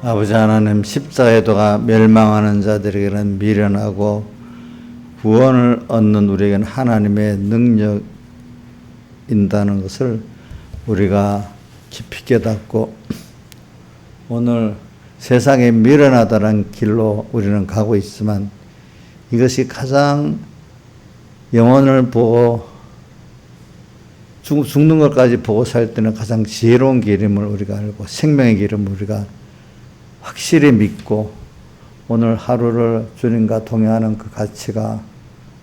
아버지 하나님, 십자가의 도가 멸망하는 자들에게는 미련하고 구원을 얻는 우리에게는 하나님의 능력인다는 것을 우리가 깊이 깨닫고 오늘 세상에 미련하다는 길로 우리는 가고 있지만 이것이 가장 영혼을 보고 죽는 것까지 보고 살 때는 가장 지혜로운 길임을 우리가 알고 생명의 길임을 우리가 확실히 믿고 오늘 하루를 주님과 동행하는 그 가치가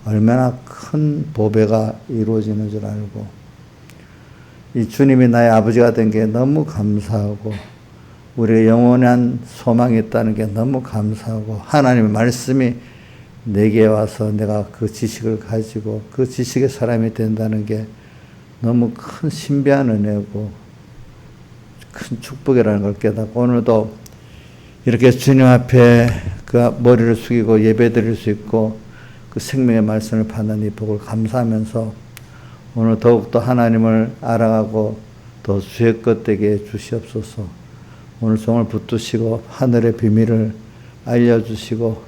얼마나 큰 보배가 이루어지는 줄 알고 이 주님이 나의 아버지가 된 게 너무 감사하고 우리의 영원한 소망이 있다는 게 너무 감사하고 하나님의 말씀이 내게 와서 내가 그 지식을 가지고 그 지식의 사람이 된다는 게 너무 큰 신비한 은혜고 큰 축복이라는 걸 깨닫고 오늘도 이렇게 주님 앞에 그 머리를 숙이고 예배 드릴 수 있고 그 생명의 말씀을 받는 이 복을 감사하면서 오늘 더욱더 하나님을 알아가고 더 주의 것 되게 해 주시옵소서. 오늘 종을 붙드시고 하늘의 비밀을 알려주시고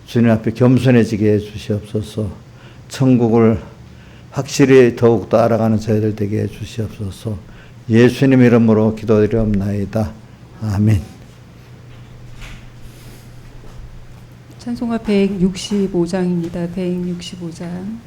주님 앞에 겸손해지게 해 주시옵소서. 천국을 확실히 더욱더 알아가는 저희들 되게 해 주시옵소서. 예수님 이름으로 기도드리옵나이다. 아멘. 찬송가 165장입니다. 165장.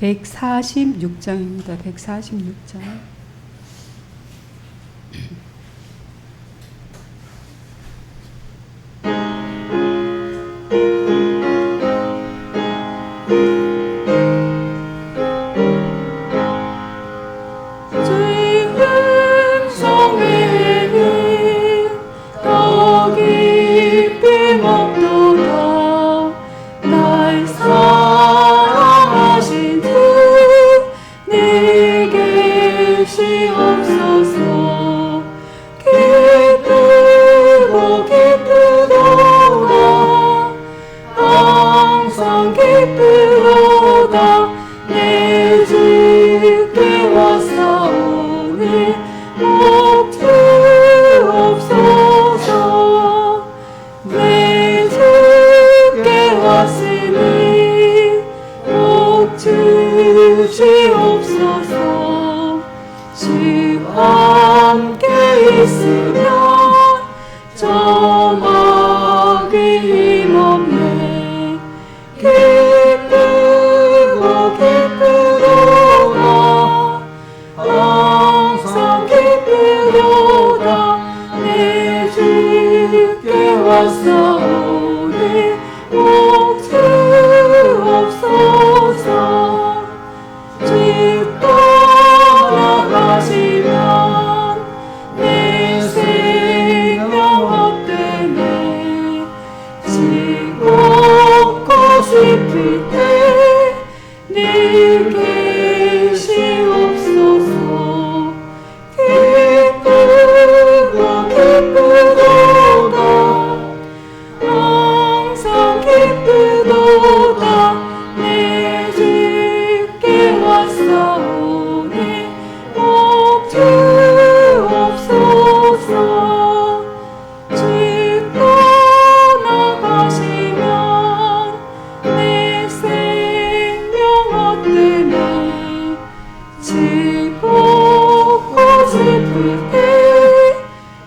(146장입니다) 146장. 주의 음성에는 왔사오니 옥주 없소서. 집 떠나가시면 내 생명 헛되네. 지옥고 싶을 때 네 계시옵소서. 기쁘고 기쁘도다 항상 기쁘도다 내 집게 왔사오니 옥주 없소서. 집 떠나가시면 내 생명 헛되네. 지고 싶을 때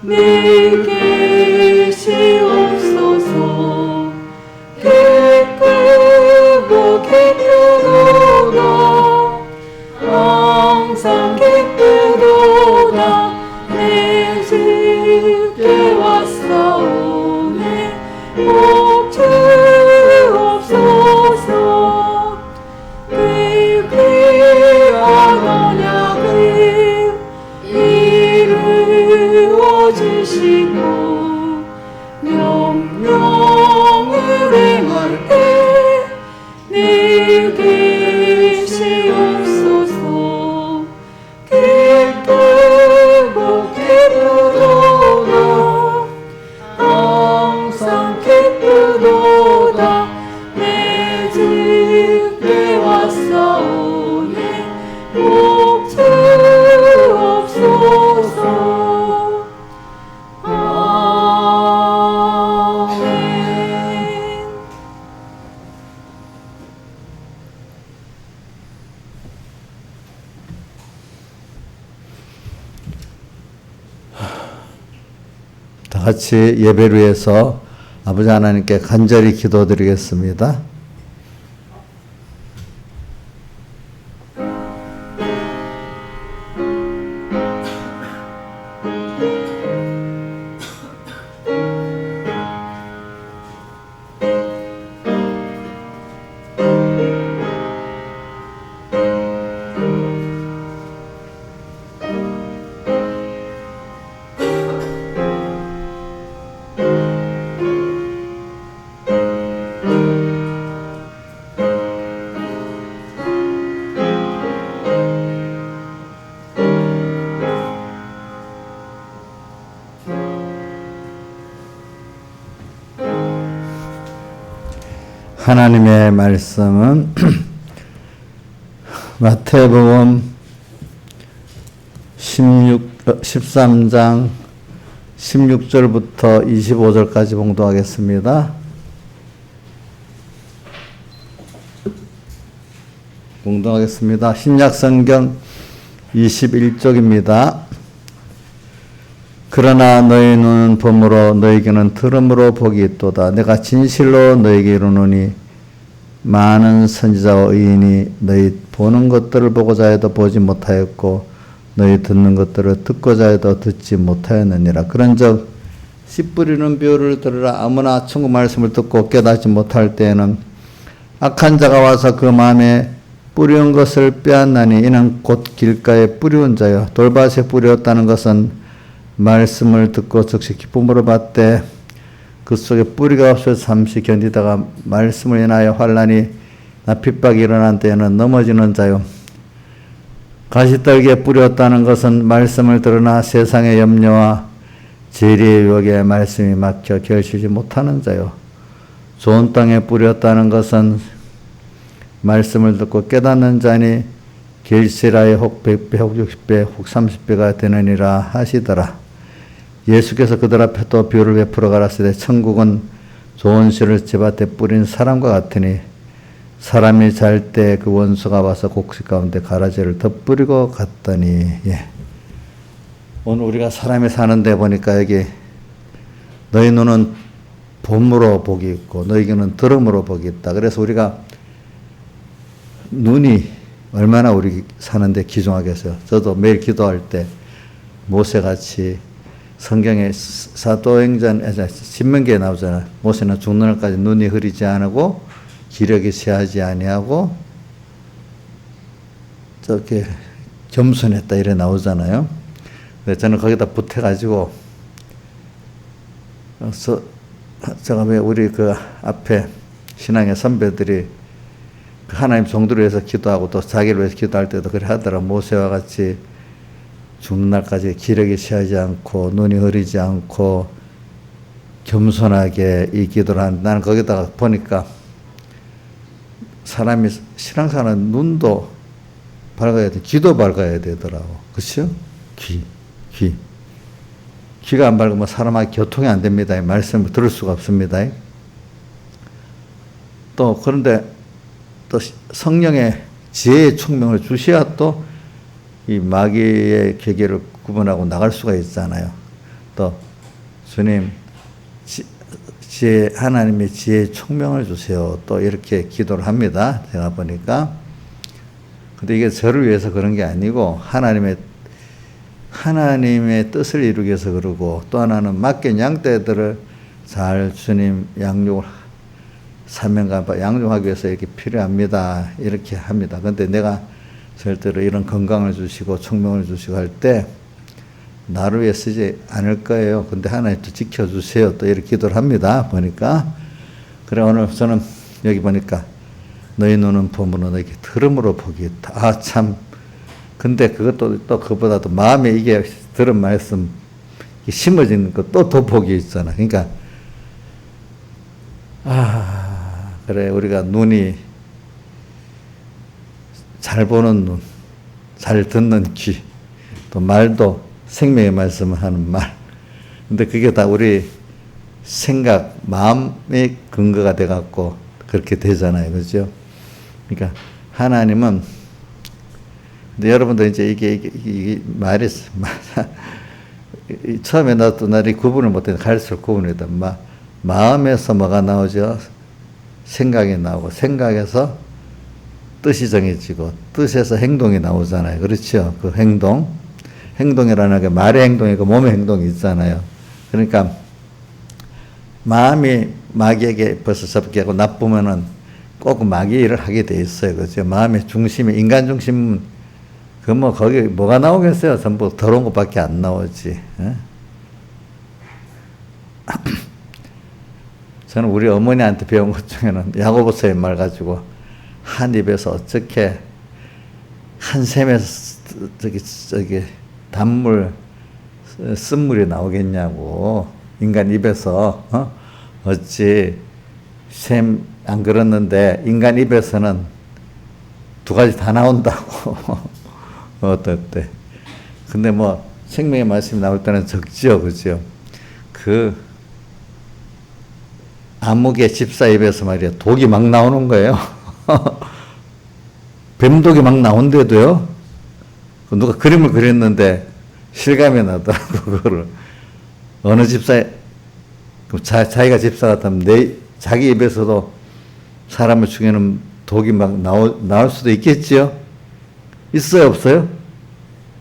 네 계시옵소서. 기쁘고 기쁘도다 항상 기쁘도다 내 집게 왔사오니 옥주 없소서. 귀한 언약을 이루어주시고 명령을 행할 때 네 계시옵소서. 기쁘고 기쁘도다 항상 기쁘도다 내 집게 왔사오니 옥주 없소서. 아멘. 다 같이 예배를 위해서 아버지 하나님께 간절히 기도드리겠습니다. 하나님의 말씀은 마태복음 13장 16절부터 25절까지 봉독하겠습니다. 봉독하겠습니다. 신약성경 21쪽입니다. 그러나 너희 눈은 범으로 너희에게는 들음으로 복이 있도다. 내가 진실로 너희에게 이르노니 많은 선지자와 의인이 너희 보는 것들을 보고자 해도 보지 못하였고 너희 듣는 것들을 듣고자 해도 듣지 못하였느니라. 그런즉 씨 뿌리는 비유를 들으라. 아무나 천국 말씀을 듣고 깨닫지 못할 때에는 악한 자가 와서 그 마음에 뿌리온 것을 빼앗나니 이는 곧 길가에 뿌리온 자요 돌밭에 뿌렸다는 것은 말씀을 듣고 즉시 기쁨으로 받되 그 속에 뿌리가 없어서 잠시 견디다가 말씀을 인하여 환난이 핍박이 일어난 때에는 넘어지는 자요 가시떨기에 뿌렸다는 것은 말씀을 들으나 세상의 염려와 재리의 유혹에 말씀이 막혀 결실지 못하는 자요 좋은 땅에 뿌렸다는 것은 말씀을 듣고 깨닫는 자니 결실하여 혹 100배 혹 60배 혹 30배가 되느니라 하시더라. 예수께서 그들 앞에 또 비유를 베풀어 가라사대 천국은 좋은 씨를 제밭에 뿌린 사람과 같으니 사람이 잘 때 그 원수가 와서 곡식 가운데 가라지를 덧뿌리고 갔더니 오늘 우리가 사람이 사는데 보니까 여기 너희 눈은 봄으로 복이 있고 너희에게는 들음으로 복이 있다. 그래서 우리가 눈이 얼마나 우리 사는데 귀중하겠어요. 저도 매일 기도할 때 모세같이 성경에 사도행전, 신명기에 나오잖아. 모세는 죽는 날까지 눈이 흐리지 않고 기력이 쇠하지 아니하고 저렇게 겸손했다 이래 나오잖아요. 근데 저는 거기다 붙여가지고 제가 왜 우리 그 앞에 신앙의 선배들이 하나님 정도를 위해서 기도하고 또 자기를 위해서 기도할 때도 그래 하더라. 모세와 같이 죽는 날까지 기력이 쇠하지 않고 눈이 흐리지 않고 겸손하게 이 기도를 하는. 나는 거기다가 보니까 사람이 신앙생활은 눈도 밝아야 돼, 귀도 밝아야 되더라고. 그렇죠? 귀가 안 밝으면 사람하고 교통이 안 됩니다. 이 말씀을 들을 수가 없습니다. 또 그런데 또 성령의 지혜의 총명을 주셔야 또 이 마귀의 계계를 구분하고 나갈 수가 있잖아요. 또 주님 지혜, 하나님의 지혜의 총명을 주세요. 또 이렇게 기도를 합니다. 제가 보니까. 근데 이게 저를 위해서 그런 게 아니고 하나님의 뜻을 이루기 위해서 그러고, 또 하나는 맡긴 양떼들을 잘 주님 사명감 양육하기 위해서 이렇게 필요합니다. 이렇게 합니다. 근데 내가 절대로 이런 건강을 주시고 총명을 주시고 할 때 나를 위해 쓰지 않을 거예요. 근데 하나님 또 지켜주세요. 또 이렇게 기도를 합니다. 보니까. 그래, 오늘 저는 여기 보니까 너희 눈은 봄으로 너희 들음으로 복이 있다. 아, 참. 근데 그것도 또 그보다도 마음에 이게 들은 말씀 심어진 거 또 더 복이 있잖아. 그러니까 그래, 우리가 눈이 잘 보는 눈, 잘 듣는 귀, 또 말도 생명의 말씀을 하는 말. 근데 그게 다 우리 생각, 마음의 근거가 돼갖고 그렇게 되잖아요. 그죠? 그러니까 하나님은, 근데 여러분들 이제 이게 말이, 처음에 나도 나를 구분을 못했는데 갈수록 구분이 돼. 마음에서 뭐가 나오죠? 생각이 나오고, 생각에서 뜻이 정해지고, 뜻에서 행동이 나오잖아요. 그렇죠? 그 행동이라는 게 말의 행동이고 몸의 행동이 있잖아요. 그러니까 마음이 마귀에게 벌써 접기하고 나쁘면은 꼭 마귀 일을 하게 돼 있어요. 그죠? 마음의 중심이, 인간 중심은 거기 뭐가 나오겠어요? 전부 더러운 것밖에 안 나오지. 저는 우리 어머니한테 배운 것 중에는 야고보서의 말 가지고, 한 입에서 어떻게 한 샘에서 저기 단물 쓴물이 나오겠냐고. 인간 입에서 어찌 샘 안 그렇는데 인간 입에서는 두 가지 다 나온다고. 어때? 근데 뭐 생명의 말씀이 나올 때는 적지요, 그죠? 그 아무개 집사 입에서 말이야 독이 막 나오는 거예요. 뱀독이 막 나온데도요. 누가 그림을 그렸는데 실감이 나더라고. 그거를 어느 집사에 자기가 집사 같으면 자기 입에서도 사람을 죽이는 독이 막 나올 수도 있겠죠. 있어요, 없어요?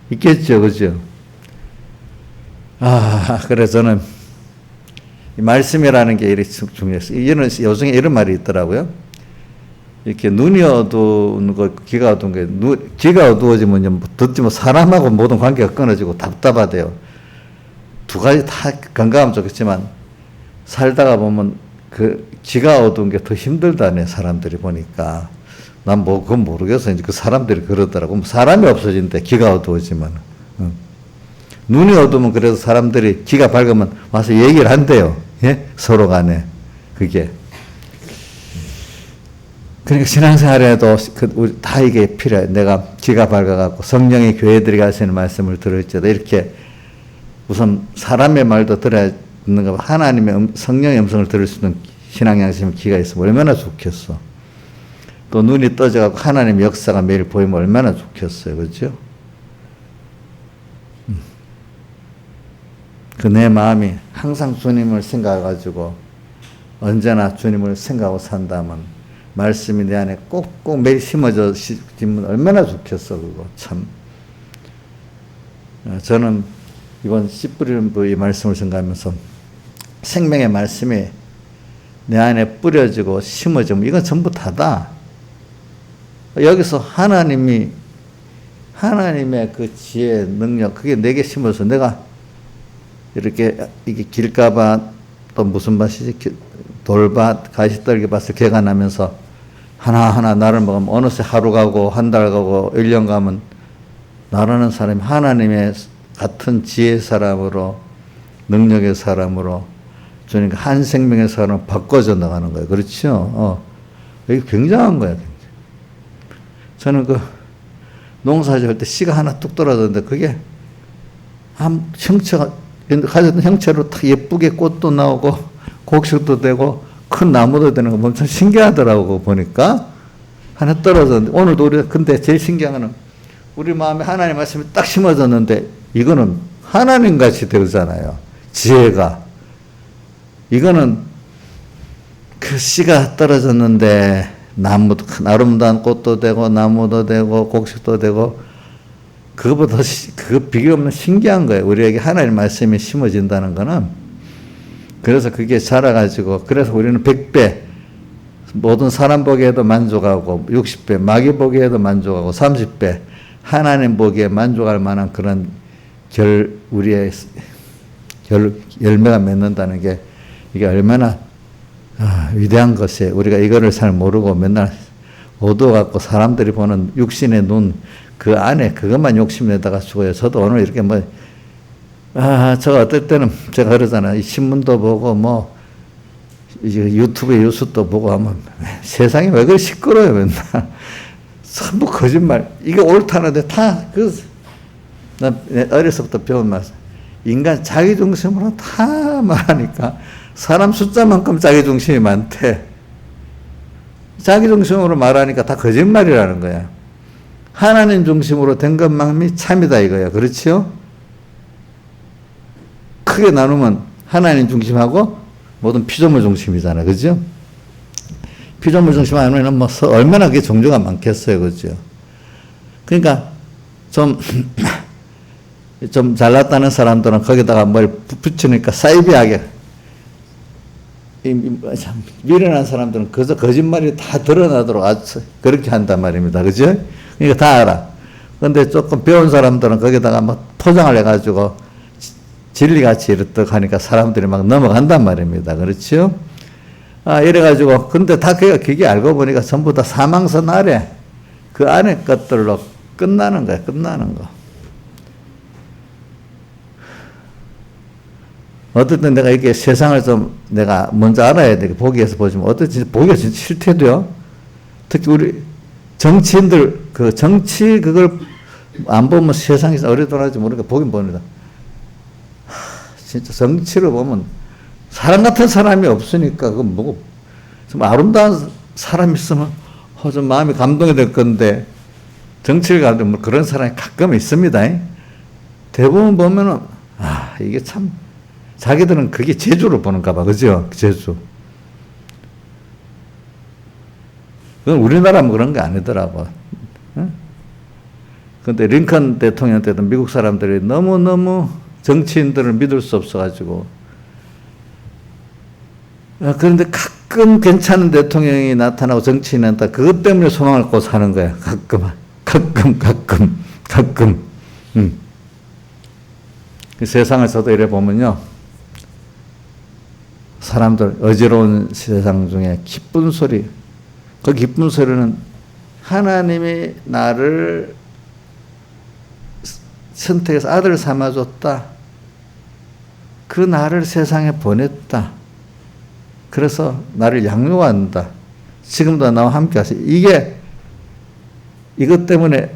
있겠죠, 그죠? 그래서 저는 이 말씀이라는 게 이렇게 중요했어요. 요즘에 이런 말이 있더라고요. 이렇게 눈이 어두운 거, 귀가 어두운 게, 귀가 어두워지면 듣지 뭐 사람하고 모든 관계가 끊어지고 답답하대요. 두 가지 다 건강하면 좋겠지만 살다가 보면 그 귀가 어두운 게 더 힘들다네, 사람들이 보니까. 난 그건 모르겠어. 이제 그 사람들이 그러더라고. 사람이 없어진대, 귀가 어두워지면. 눈이 어두우면 그래도 사람들이 귀가 밝으면 와서 얘기를 한대요. 예? 서로 간에. 그게. 그러니까 신앙생활에도 우리 다 이게 필요해. 내가 귀가 밝아갖고 성령의 교회들이 하시는 말씀을 들을지어도 이렇게 우선 사람의 말도 들어야 듣는 거, 하나님의 성령의 음성을 들을 수 있는 신앙 양심의 귀가 있으면 얼마나 좋겠어. 또 눈이 떠져갖고 하나님의 역사가 매일 보이면 얼마나 좋겠어요. 그렇죠? 그 내 마음이 항상 주님을 생각해가지고 언제나 주님을 생각하고 산다면 말씀이 내 안에 꼭꼭 매일 심어지면 얼마나 좋겠어. 그거 참. 저는 이번 씨 뿌리는 부의 말씀을 생각하면서 생명의 말씀이 내 안에 뿌려지고 심어지면 이건 전부 다다. 여기서 하나님의 그 지혜, 능력, 그게 내게 심어서 내가 이렇게 이게 길가밭 또 무슨 밭이지? 돌밭, 가시떨기밭을 개간하면서 하나하나 나를 먹으면 어느새 하루 가고 한 달 가고 1년 가면 나라는 사람이 하나님의 같은 지혜의 사람으로 능력의 사람으로 주님과 한 생명의 사람으로 바꿔져 나가는 거예요. 그렇죠? 이게 굉장한 거예요. 저는 그 농사 지을 때 씨가 하나 뚝 떨어졌는데 그게 한 형체가 가졌던 형체로 딱 예쁘게 꽃도 나오고 곡식도 되고 큰 나무도 되는 거 엄청 신기하더라고 보니까 하나 떨어졌는데 오늘도 우리가 근데 제일 신기한 거는 우리 마음에 하나님 말씀이 딱 심어졌는데 이거는 하나님 같이 되잖아요. 지혜가 이거는 그 씨가 떨어졌는데 나무도 큰 아름다운 꽃도 되고 나무도 되고 곡식도 되고 그거보다 그 비교 없는 신기한 거예요. 우리에게 하나님 말씀이 심어진다는 거는. 그래서 그게 자라가지고 그래서 우리는 100배 모든 사람 보기에도 만족하고 60배 마귀 보기에도 만족하고 30배 하나님 보기에 만족할 만한 그런 우리의 열매가 맺는다는 게 이게 얼마나 위대한 것이에요. 우리가 이거를 잘 모르고 맨날 어두워갖고 사람들이 보는 육신의 눈 그 안에 그것만 욕심내다가 죽어요. 저도 오늘 이렇게 제가 어떨 때는 제가 그러잖아요. 신문도 보고 뭐 유튜브에 뉴스도 보고 하면 세상이 왜 그렇게 시끄러워요 맨날. 전부 거짓말. 이게 옳다는데 나 어려서부터 배운 말씀. 인간 자기중심으로 다 말하니까 사람 숫자만큼 자기중심이 많대. 자기중심으로 말하니까 다 거짓말이라는 거야. 하나님 중심으로 된 것만이 참이다 이거야. 그렇지요? 크게 나누면 하나님 중심하고 모든 피조물 중심이잖아요. 그죠? 피조물 중심 하면 뭐 얼마나 그게 종류가 많겠어요. 그죠? 그러니까 좀 잘났다는 사람들은 거기다가 뭘 붙이니까 사이비하게 미련한 사람들은 그저 거짓말이 다 드러나도록 아주 그렇게 한단 말입니다. 그죠? 그러니까 다 알아. 근데 조금 배운 사람들은 거기다가 막 포장을 해가지고 진리같이 이렇게 하니까 사람들이 막 넘어간단 말입니다. 그렇죠? 이래가지고, 근데 다 그게 알고 보니까 전부 다 사망선 아래, 그 안에 것들로 끝나는 거야, 끝나는 거. 어쨌든 내가 이렇게 세상을 좀 내가 먼저 알아야 돼. 보기에서 보지만, 보기가 진짜 싫대도요. 특히 우리 정치인들, 정치 그걸 안 보면 세상에서 어리둥절하지 모르니까 보긴 봅니다. 진짜 정치를 보면 사람 같은 사람이 없으니까 그건 뭐고 좀 아름다운 사람이 있으면 좀 마음이 감동이 될 건데 정치를 가도 뭐 그런 사람이 가끔 있습니다. 대부분 보면은 이게 참 자기들은 그게 재주로 보는가 봐. 그죠? 재주. 그건 우리나라면 그런 게 아니더라고. 근데 링컨 대통령 때도 미국 사람들이 너무너무 정치인들을 믿을 수 없어가지고. 그런데 가끔 괜찮은 대통령이 나타나고 정치인이 나타나 그것 때문에 소망을 갖고 사는 거야. 가끔. 그 세상을 저도 이래 보면요. 사람들, 어지러운 세상 중에 기쁜 소리, 그 기쁜 소리는 하나님이 나를 선택해서 아들 삼아줬다. 그 나를 세상에 보냈다. 그래서 나를 양육한다. 지금도 나와 함께 하세요. 이것 때문에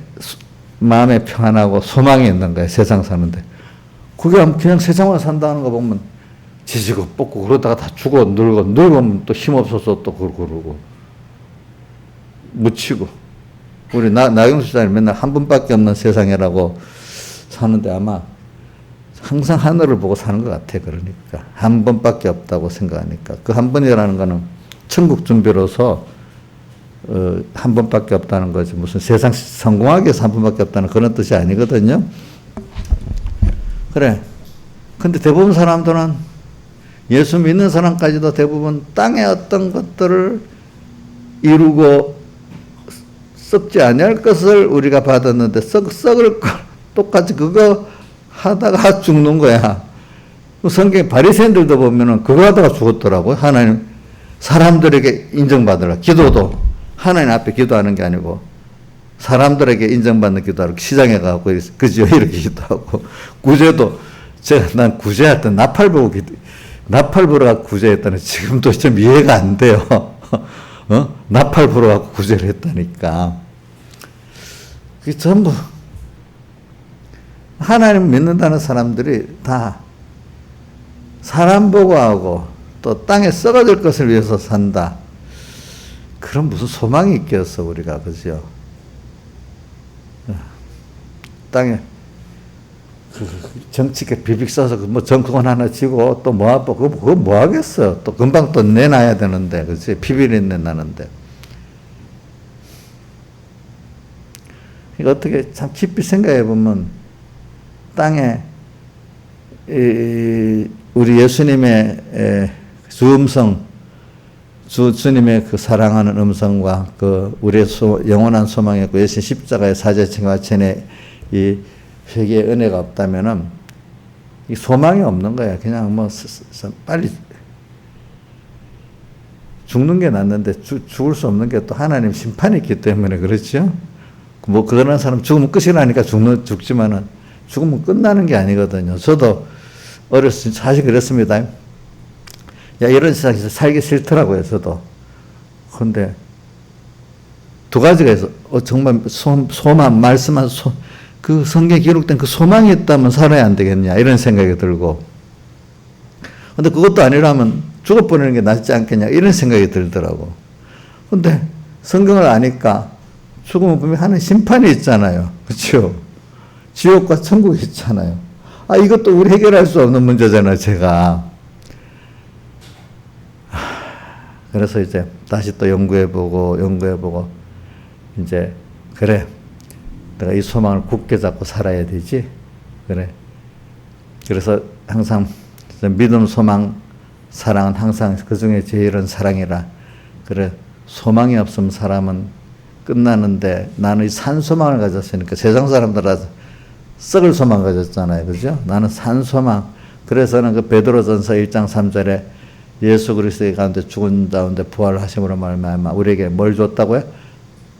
마음에 평안하고 소망이 있는 거예요. 세상 사는데. 그게 그냥 세상만 산다는 거 보면 지지고 뽑고 그러다가 다 죽어 늙으면 또 힘없어서 또 그러고 묻히고. 우리 나경수 장님 맨날 한 분밖에 없는 세상이라고 사는데 아마 항상 하늘을 보고 사는 것 같아. 그러니까 한 번밖에 없다고 생각하니까 그 한 번이라는 거는 천국 준비로서 한 번밖에 없다는 거지 무슨 세상 성공하기 위해서 한 번밖에 없다는 그런 뜻이 아니거든요. 그래 근데 대부분 사람들은 예수 믿는 사람까지도 대부분 땅의 어떤 것들을 이루고 썩지 아니할 것을 우리가 받았는데 썩을 걸 똑같이 그거 하다가 죽는 거야. 성경 바리새인들도 보면은 그거 하다가 죽었더라고요. 하나님 사람들에게 인정받으라. 기도도 하나님 앞에 기도하는 게 아니고 사람들에게 인정받는 기도하고 시장에 가고 그죠 이렇게 기도하고 구제도 난 구제했던 나팔 보러 구제했다는 지금도 좀 이해가 안 돼요. 나팔 보러 가고 구제를 했다니까. 그게 전부 하나님 믿는다는 사람들이 다 사람 보고 하고 또 땅에 썩어질 것을 위해서 산다. 그런 무슨 소망이 있겠어 우리가 그죠? 땅에 정치계 비빅 써서 뭐 정권 하나 지고 또 뭐 하고 그거 뭐 하겠어? 또 금방 또 내놔야 되는데 그치? 피비린내 나는데. 이거 어떻게 참 깊이 생각해 보면 땅에 우리 예수님의 주 음성, 주님의 그 사랑하는 음성과 그 우리의 영원한 소망의 그 예수 십자가의 사제층과 전에 이 회개의 은혜가 없다면은 이 소망이 없는 거야. 그냥 뭐 빨리 죽는 게 낫는데 죽을 수 없는 게 또 하나님 심판이 있기 때문에 그렇죠. 뭐 그런 사람 죽으면 끝이라니까 죽지만은 죽으면 끝나는 게 아니거든요. 저도 어렸을 때 사실 그랬습니다. 야 이런 세상에서 살기 싫더라고요. 저도. 그런데 두 가지가 있어. 정말 소망 말씀한 그 성경에 기록된 그 소망이 있다면 살아야 안 되겠냐 이런 생각이 들고 근데 그것도 아니라면 죽어버리는 게 낫지 않겠냐 이런 생각이 들더라고. 근데 성경을 아니까 죽으면 분명히 하는 심판이 있잖아요. 그렇죠? 지옥과 천국이 있잖아요. 이것도 우리 해결할 수 없는 문제잖아요. 제가. 그래서 이제 다시 또 연구해보고 이제 그래 내가 이 소망을 굳게 잡고 살아야 되지. 그래. 그래서 항상 믿음, 소망, 사랑은 항상 그 중에 제일은 사랑이라. 그래. 소망이 없으면 사람은 끝나는데 나는 이 산소망을 가졌으니까 세상 사람들은 썩을 소망 가졌잖아요. 그죠? 나는 산소망. 그래서는 그 베드로전서 1장 3절에 예수 그리스도의 가운데 죽은 가운데 부활하심으로 말미암아 우리에게 뭘 줬다고요?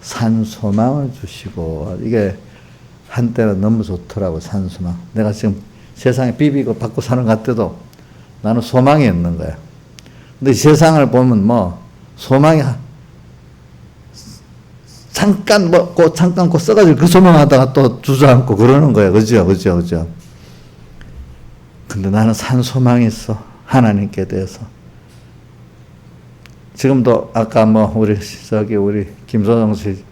산소망을 주시고 이게 한때는 너무 좋더라고. 산소망. 내가 지금 세상에 비비고 받고 사는 것 같아도 나는 소망이 있는 거야. 근데 이 세상을 보면 뭐 소망이 잠깐 썩어질 그 소망하다가 또 주저앉고 그러는 거야. 그죠? 근데 나는 산소망이 있어. 하나님께 대해서. 지금도 아까 뭐 우리 김소정 씨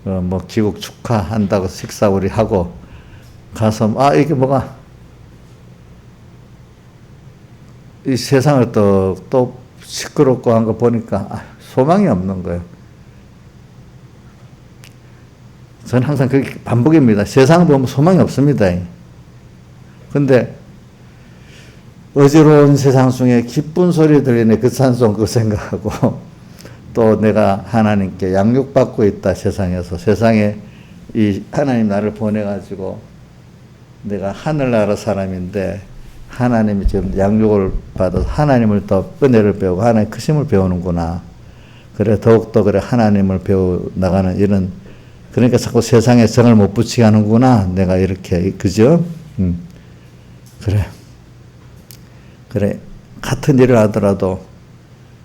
뭐 귀국 축하한다고 식사 우리 하고 가서 이게 뭐가 이 세상을 또 시끄럽고 한 거 보니까 소망이 없는 거예요. 저는 항상 그게 반복입니다. 세상을 보면 소망이 없습니다. 근데 어지러운 세상 중에 기쁜 소리 들리네 그 찬송 그거 생각하고 또 내가 하나님께 양육받고 있다 세상에서. 세상에 이 하나님 나를 보내가지고 내가 하늘나라 사람인데 하나님이 지금 양육을 받아서 하나님을 더 은혜를 배우고 하나님의 크심을 배우는구나. 그래 더욱더 그래 하나님을 배워 나가는 이런 그러니까 자꾸 세상에 정을 못 붙이게 하는구나. 내가 이렇게 그죠? 그래 같은 일을 하더라도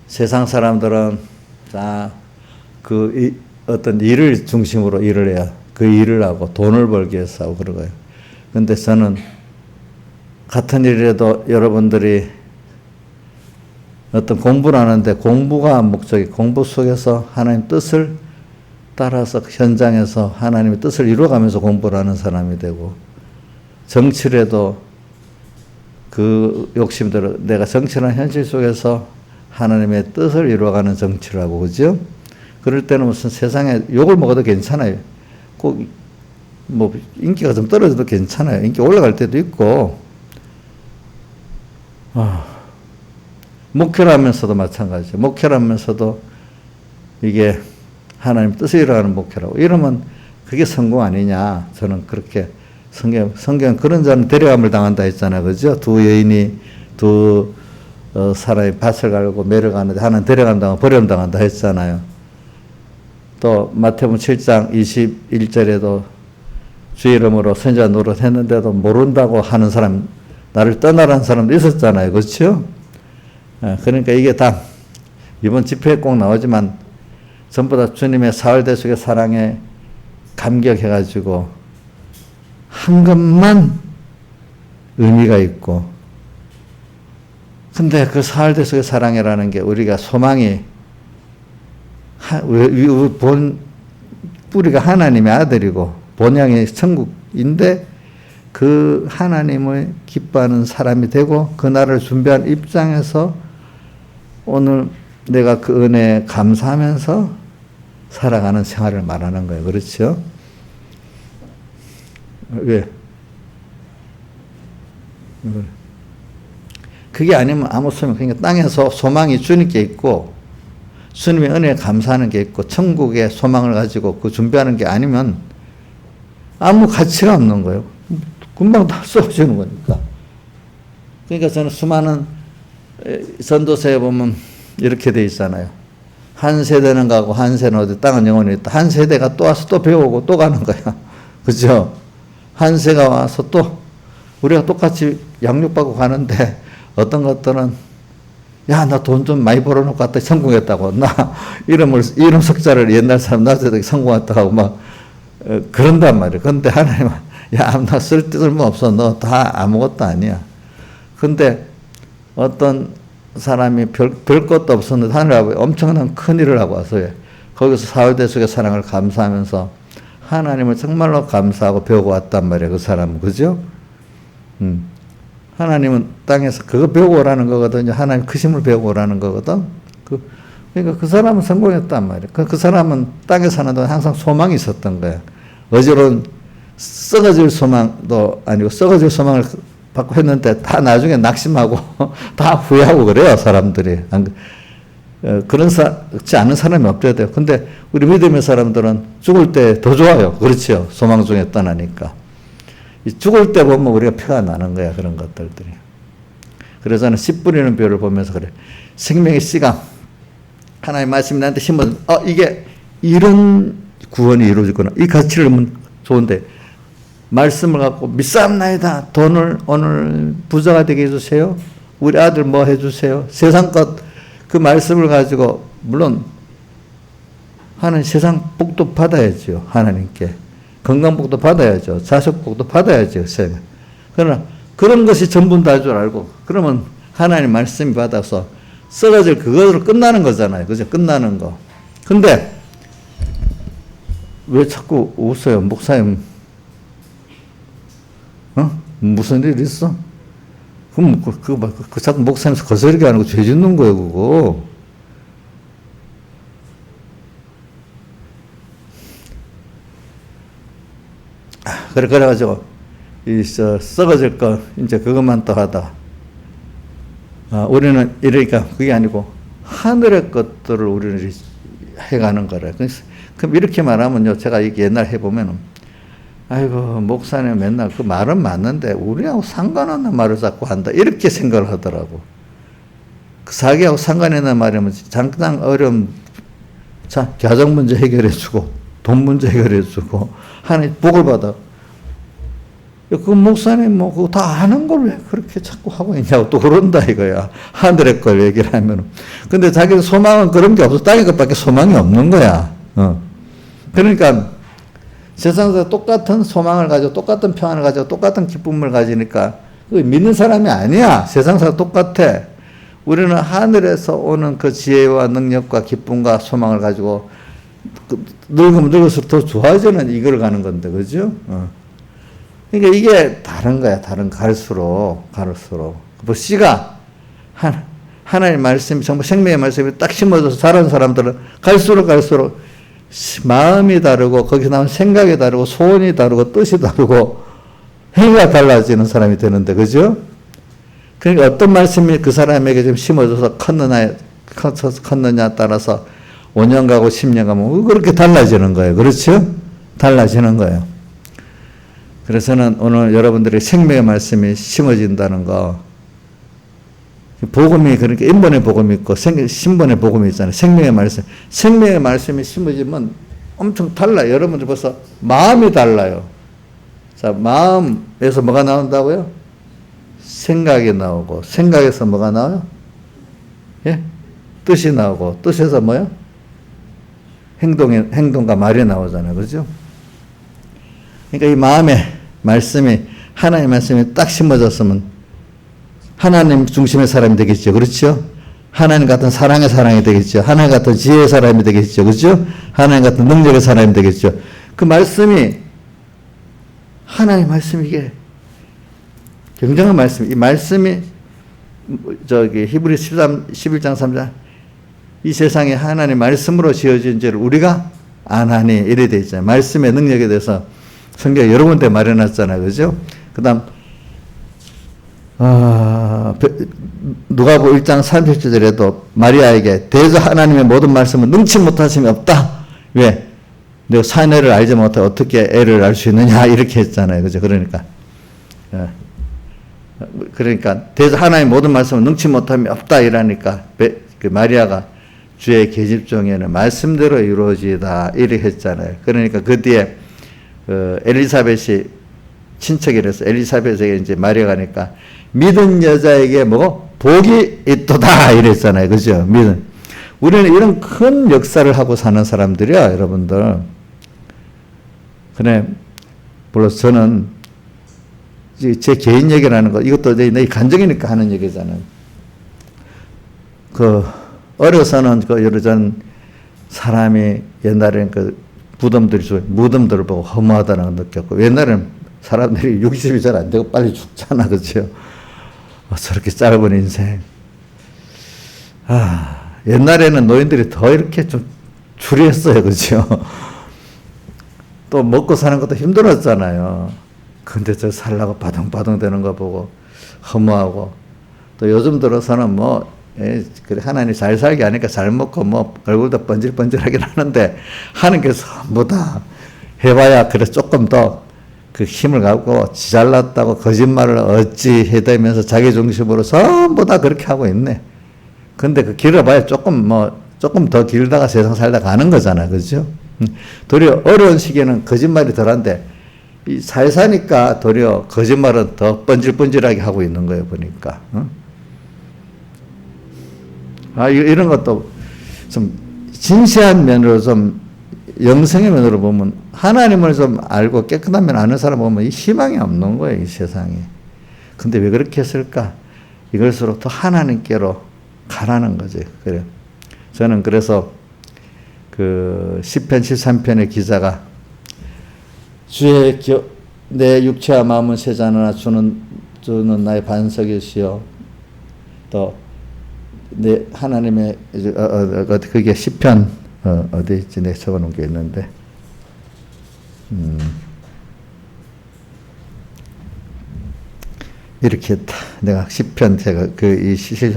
세상 사람들은 어떤 일을 중심으로 일을 해야 그 일을 하고 돈을 벌기 위해서 하고 그러고요. 근데 저는 같은 일이라도 여러분들이 어떤 공부를 하는데 공부가 목적이 공부 속에서 하나님 뜻을 따라서 현장에서 하나님의 뜻을 이루어가면서 공부를 하는 사람이 되고 정치라도 그 욕심대로 내가 정치라는 현실 속에서 하나님의 뜻을 이루어가는 정치를 하고 그죠? 그럴 때는 무슨 세상에 욕을 먹어도 괜찮아요. 꼭 뭐 인기가 좀 떨어져도 괜찮아요. 인기 올라갈 때도 있고, 목회를 하면서도 마찬가지죠. 목회를 하면서도 이게 하나님 뜻을 이루어가는 목회라고 이러면 그게 성공 아니냐. 저는 그렇게 성경 그런 자는 데려감을 당한다 했잖아요. 그죠? 두 여인이 두 사람이 밭을 갈고 매를 가는데 하나는 데려감 당하고 버림 당한다 했잖아요. 또 마태복음 7장 21절에도 주의 이름으로 선지자 노릇했는데도 모른다고 하는 사람, 나를 떠나라는 사람도 있었잖아요. 그렇죠? 그러니까 이게 다 이번 집회에 꼭 나오지만 전부 다 주님의 사흘 대속의 사랑에 감격해가지고 한 것만 의미가 있고, 근데 그 사흘 대속의 사랑이라는 게 우리가 소망이 뿌리가 하나님의 아들이고 본향이 천국인데 그 하나님을 기뻐하는 사람이 되고 그 날을 준비한 입장에서 오늘 내가 그 은혜에 감사하면서 살아가는 생활을 말하는 거예요. 그렇죠? 왜? 그게 아니면 아무 소용, 그러니까 땅에서 소망이 주님께 있고 주님의 은혜에 감사하는 게 있고 천국의 소망을 가지고 그 준비하는 게 아니면 아무 가치가 없는 거예요. 금방 다 쏘아주는 거니까. 그러니까 저는 수많은 전도서에 보면 이렇게 돼 있잖아요. 한 세대는 가고 한 세대는 어디 땅은 영원히 있다. 한 세대가 또 와서 또 배우고 또 가는 거야. 그죠? 한 세가 와서 또 우리가 똑같이 양육받고 가는데 어떤 것들은 야, 나 돈 좀 많이 벌어놓고 갔다 성공했다고. 나 이름 석자를 옛날 사람 나한테 성공했다고 하고 막 그런단 말이에요. 근데 하나님은 야, 나 쓸데없는 없어. 너 다 아무것도 아니야. 근데 어떤 사람이 별 것도 없었는데 하늘 아버지 엄청난 큰 일을 하고 와서 거기서 사흘 대속의 사랑을 감사하면서 하나님을 정말로 감사하고 배우고 왔단 말이에요. 그 사람은. 그죠? 하나님은 땅에서 그거 배우고 오라는 거거든요. 하나님 크심을 배우고 오라는 거거든. 그러니까 그 사람은 성공했단 말이에요. 그 사람은 땅에 사는 동안 항상 소망이 있었던 거야. 어제로는 썩어질 소망도 아니고 썩어질 소망을 받고 했는데 다 나중에 낙심하고 다 후회하고 그래요. 사람들이. 그렇지 않은 사람이 없어야 돼요. 근데 우리 믿음의 사람들은 죽을 때 더 좋아요. 그렇죠. 소망 중에 떠나니까. 죽을 때 보면 우리가 표가 나는 거야. 그런 것들이. 그래서 저는 씨 뿌리는 비유를 보면서 그래. 생명의 씨가 하나님 말씀이 나한테 심어서 이게 이런 구원이 이루어지구나. 이 가치를 보면 좋은데 말씀을 갖고 믿사옵나이다. 돈을 오늘 부자가 되게 해주세요. 우리 아들 뭐 해주세요. 세상 것 그 말씀을 가지고 물론 하는 세상 복도 받아야죠. 하나님께. 건강복도 받아야죠. 자식복도 받아야죠. 그러나 그런 것이 전부 다 줄 알고 그러면 하나님 말씀이 받아서 썩어질 그것으로 끝나는 거잖아요. 그죠? 끝나는 거. 근데 왜 자꾸 웃어요? 목사님 무슨 일 있어? 그럼 그 자꾸 목사님에서 거스르게 하는 거 죄 짓는 거예요, 그거. 그래가지고, 썩어질 거, 이제 그것만 또 하다. 우리는 이러니까 그게 아니고, 하늘의 것들을 우리는 해가는 거라. 그럼 이렇게 말하면요, 제가 이게 옛날 해보면은, 아이고, 목사님 맨날 그 말은 맞는데, 우리하고 상관없는 말을 자꾸 한다. 이렇게 생각을 하더라고. 그 자기하고 상관 있는 말이면, 당장 어려운, 가정 문제 해결해주고, 돈 문제 해결해주고, 하나님 복을 받아. 그 목사님 뭐 그거 다 아는 걸 왜 그렇게 자꾸 하고 있냐고 또 그런다 이거야. 하늘의 걸 얘기를 하면. 근데 자기 소망은 그런 게 없어. 땅의 것밖에 소망이 없는 거야. 그러니까 세상에서 똑같은 소망을 가지고 똑같은 평안을 가지고 똑같은 기쁨을 가지니까 믿는 사람이 아니야. 세상에서 똑같아. 우리는 하늘에서 오는 그 지혜와 능력과 기쁨과 소망을 가지고 늙으면 늙을수록 더 좋아지는 이걸 가는 건데, 그죠? 그러니까 이게 다른 거야. 갈수록. 뭐 씨가 하나님 말씀이 정말 생명의 말씀이 딱 심어져서 자란 사람들은 갈수록 마음이 다르고 거기서 나온 생각이 다르고 소원이 다르고 뜻이 다르고 행위가 달라지는 사람이 되는데, 그죠? 그러니까 어떤 말씀이 그 사람에게 좀 심어져서 컸느냐 따라서 5년 가고 10년 가면 그렇게 달라지는 거예요. 그렇죠? 달라지는 거예요. 그래서는 오늘 여러분들의 생명의 말씀이 심어진다는 거, 복음이 그러니까 인본의 복음이 있고 신본의 복음이 있잖아요. 생명의 말씀. 생명의 말씀이 심어지면 엄청 달라요. 여러분들 벌써 마음이 달라요. 자, 마음에서 뭐가 나온다고요? 생각이 나오고, 생각에서 뭐가 나와요? 예? 뜻이 나오고, 뜻에서 뭐요? 행동과 말이 나오잖아요. 그죠? 그러니까 이 마음의 말씀이, 하나님의 말씀이 딱 심어졌으면 하나님 중심의 사람이 되겠죠. 그렇죠? 하나님 같은 사랑의 사람이 되겠죠. 하나님 같은 지혜의 사람이 되겠죠. 그렇죠? 하나님 같은 능력의 사람이 되겠죠. 그 말씀이, 하나님의 말씀이 이게 굉장한 말씀. 이 말씀이 히브리 11장 3장, 이 세상에 하나님의 말씀으로 지어진 죄를 우리가 안 하니, 이래 돼 있잖아요. 말씀의 능력에 대해서 성경에 여러 군데 말해놨잖아요. 그죠? 그 다음, 누가복음 1장 37절에도 마리아에게 대저 하나님의 모든 말씀은 능치 못하심이 없다. 왜? 내가 사내를 알지 못해 어떻게 애를 알 수 있느냐, 이렇게 했잖아요. 그죠? 그러니까 대저 하나님의 모든 말씀은 능치 못함이 없다 이러니까 그 마리아가 주의 계집 중에는 말씀대로 이루어지다 이렇게 했잖아요. 그러니까 그 뒤에 엘리사벳이 친척이라서 엘리사벳에게 이제 마리아가 가니까 믿은 여자에게 뭐 복이 있도다 이랬잖아요. 그죠? 우리는 이런 큰 역사를 하고 사는 사람들이야, 여러분들. 그래, 물론 저는 제 개인 얘기라는 거, 이것도 내 간증이니까 하는 얘기잖아요. 어려서는 여러 전 사람이 옛날에는 무덤들을 보고 허무하다는 걸 느꼈고, 옛날에는 사람들이 60이 잘 안 되고 빨리 죽잖아. 그죠? 저렇게 짧은 인생. 옛날에는 노인들이 더 이렇게 좀 추리했어요. 그죠? 또 먹고 사는 것도 힘들었잖아요. 근데 저 살라고 바둥바둥 되는 거 보고 허무하고, 또 요즘 들어서는 그래, 하나님 잘 살게 하니까 잘 먹고 얼굴도 번질번질하긴 하는데 하는 게 전부 다 해봐야 그래 조금 더 그 힘을 갖고 지 잘났다고 거짓말을 어찌 해대면서 자기 중심으로 전부 다 그렇게 하고 있네. 근데 그 길어봐야 조금 더 길다가 세상 살다 가는 거잖아. 그죠? 도리어 어려운 시기에는 거짓말이 덜한데 잘 사니까 도리어 거짓말은 더 번질번질하게 하고 있는 거예요, 보니까. 이런 것도 좀 진시한 면으로 좀 영성의 면으로 보면 하나님을 좀 알고 깨끗한 면 아는 사람 보면 이 희망이 없는 거예요, 이 세상에. 근데 왜 그렇게 했을까? 이걸수록 더 하나님께로 가라는 거지. 그래. 저는 그래서 시편 13편의 기자가 내 육체와 마음은 세자나 주는 나의 반석이시여. 또 내 하나님의 그게 시편 어디 있지? 내가 적어놓은 게 있는데 이렇게 했다. 내가 시편 제가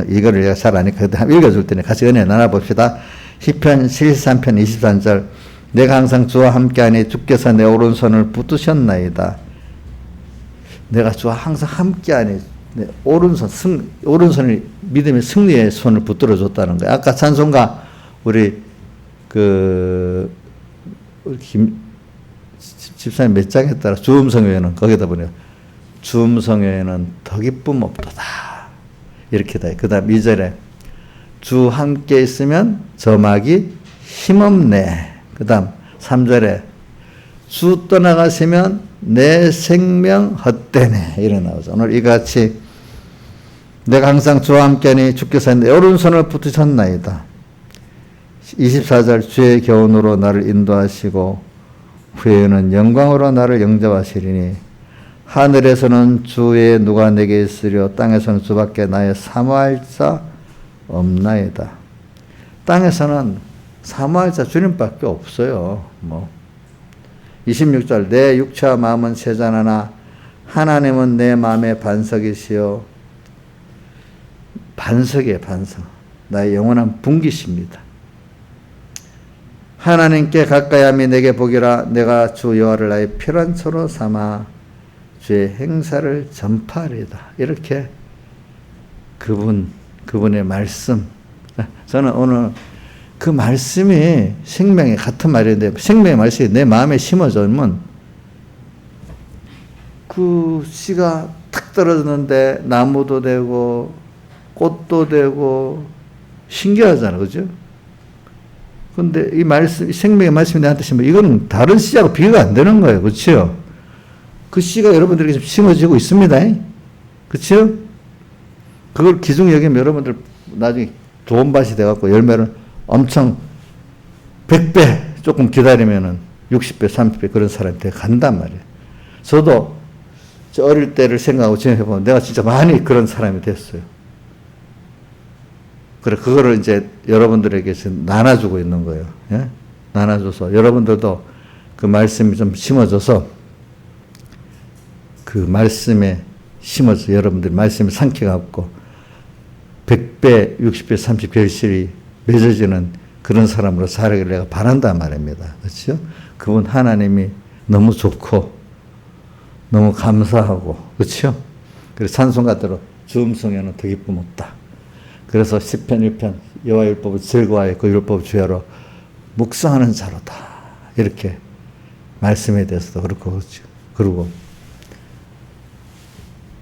이거를 내가 잘 아니까 한번 읽어줄 테니 같이 은혜 나눠봅시다. 시편 13편 23절 내가 항상 주와 함께하니 주께서 내 오른손을 붙드셨나이다. 내가 주와 항상 함께하니 내 오른손을 믿음의 승리의 손을 붙들어 줬다는 거예요. 아까 찬송가 우리 김 집사님 몇 장에 따라 주음성회는 거기다 보내요. 주음성회는 더 기쁨 없도다. 이렇게 돼. 그 다음 2절에 주 함께 있으면 저막이 힘없네. 그 다음 3절에 주 떠나가시면 내 생명 헛되네. 이래 나오죠. 오늘 이같이 내가 항상 주와 함께하니 주께서 내 오른손을 붙으셨나이다. 24절 주의 교훈으로 나를 인도하시고 후에는 영광으로 나를 영접하시리니 하늘에서는 주의 누가 내게 있으려 땅에서는 주밖에 나의 사모할 자 없나이다. 땅에서는 사모할 자 주님밖에 없어요. 뭐 26절 내 육체와 마음은 세잔하나 하나님은 내 마음의 반석이시요. 반석이에요, 반석. 나의 영원한 분기십니다. 하나님께 가까이함이 내게 복이라. 내가 주 여호와를 나의 피난처로 삼아 주의 행사를 전파하리이다. 이렇게 그분의 말씀. 저는 오늘 그 말씀이 생명의 같은 말인데 생명의 말씀이 내 마음에 심어지면 그 씨가 탁 떨어졌는데 나무도 되고 꽃도 되고 신기하잖아, 그죠? 근데 이 말씀, 생명의 말씀이 나한테 심어, 이거는 다른 씨하고 비교가 안 되는 거예요, 그렇죠? 그 씨가 여러분들에게 지금 심어지고 있습니다, 그렇죠? 그걸 기중 여기면 여러분들 나중에 좋은 밭이 돼갖고 열매를 엄청 100배 조금 기다리면은 60배, 30배 그런 사람이 돼 간단 말이에요. 저도 저 어릴 때를 생각하고 지내보면 내가 진짜 많이 그런 사람이 됐어요. 그래, 그거를 이제 여러분들에게 지금 나눠주고 있는 거예요. 예? 나눠줘서 여러분들도 그 말씀이 좀 심어져서 그 말씀에 심어서 여러분들 말씀을 삼켜갖고 100배, 60배, 30배 결실이 맺어지는 그런 사람으로 살아가기를 내가 바란단 말입니다. 그렇죠? 그분 하나님이 너무 좋고 너무 감사하고, 그렇죠? 그래서 찬송가대로 주 음성에는 더 기쁨 없다. 그래서 시편 1편 여호와 율법을 즐거워하여 그 율법 주야로 묵상하는 자로다. 이렇게 말씀에 대해서도 그렇고, 그렇죠? 그리고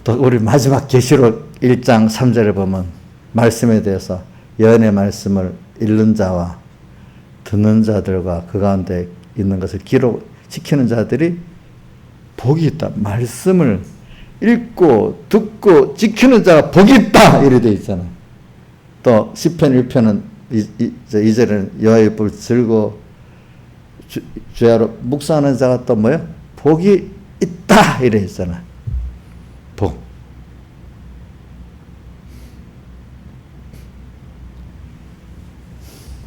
또 우리 마지막 계시록 1장 3절에 보면 말씀에 대해서 예언의 말씀을 읽는 자와 듣는 자들과 그 가운데 있는 것을 기록시키는 자들이 복이 있다. 말씀을 읽고 듣고 지키는 자가 복이 있다. 이래 되어 있잖아요. 또 시편 1편은 2절에는 여호와의 율법을 즐거워 주야로 묵상하는 자가 또 뭐예요? 복이 있다. 이래 있잖아요. 복.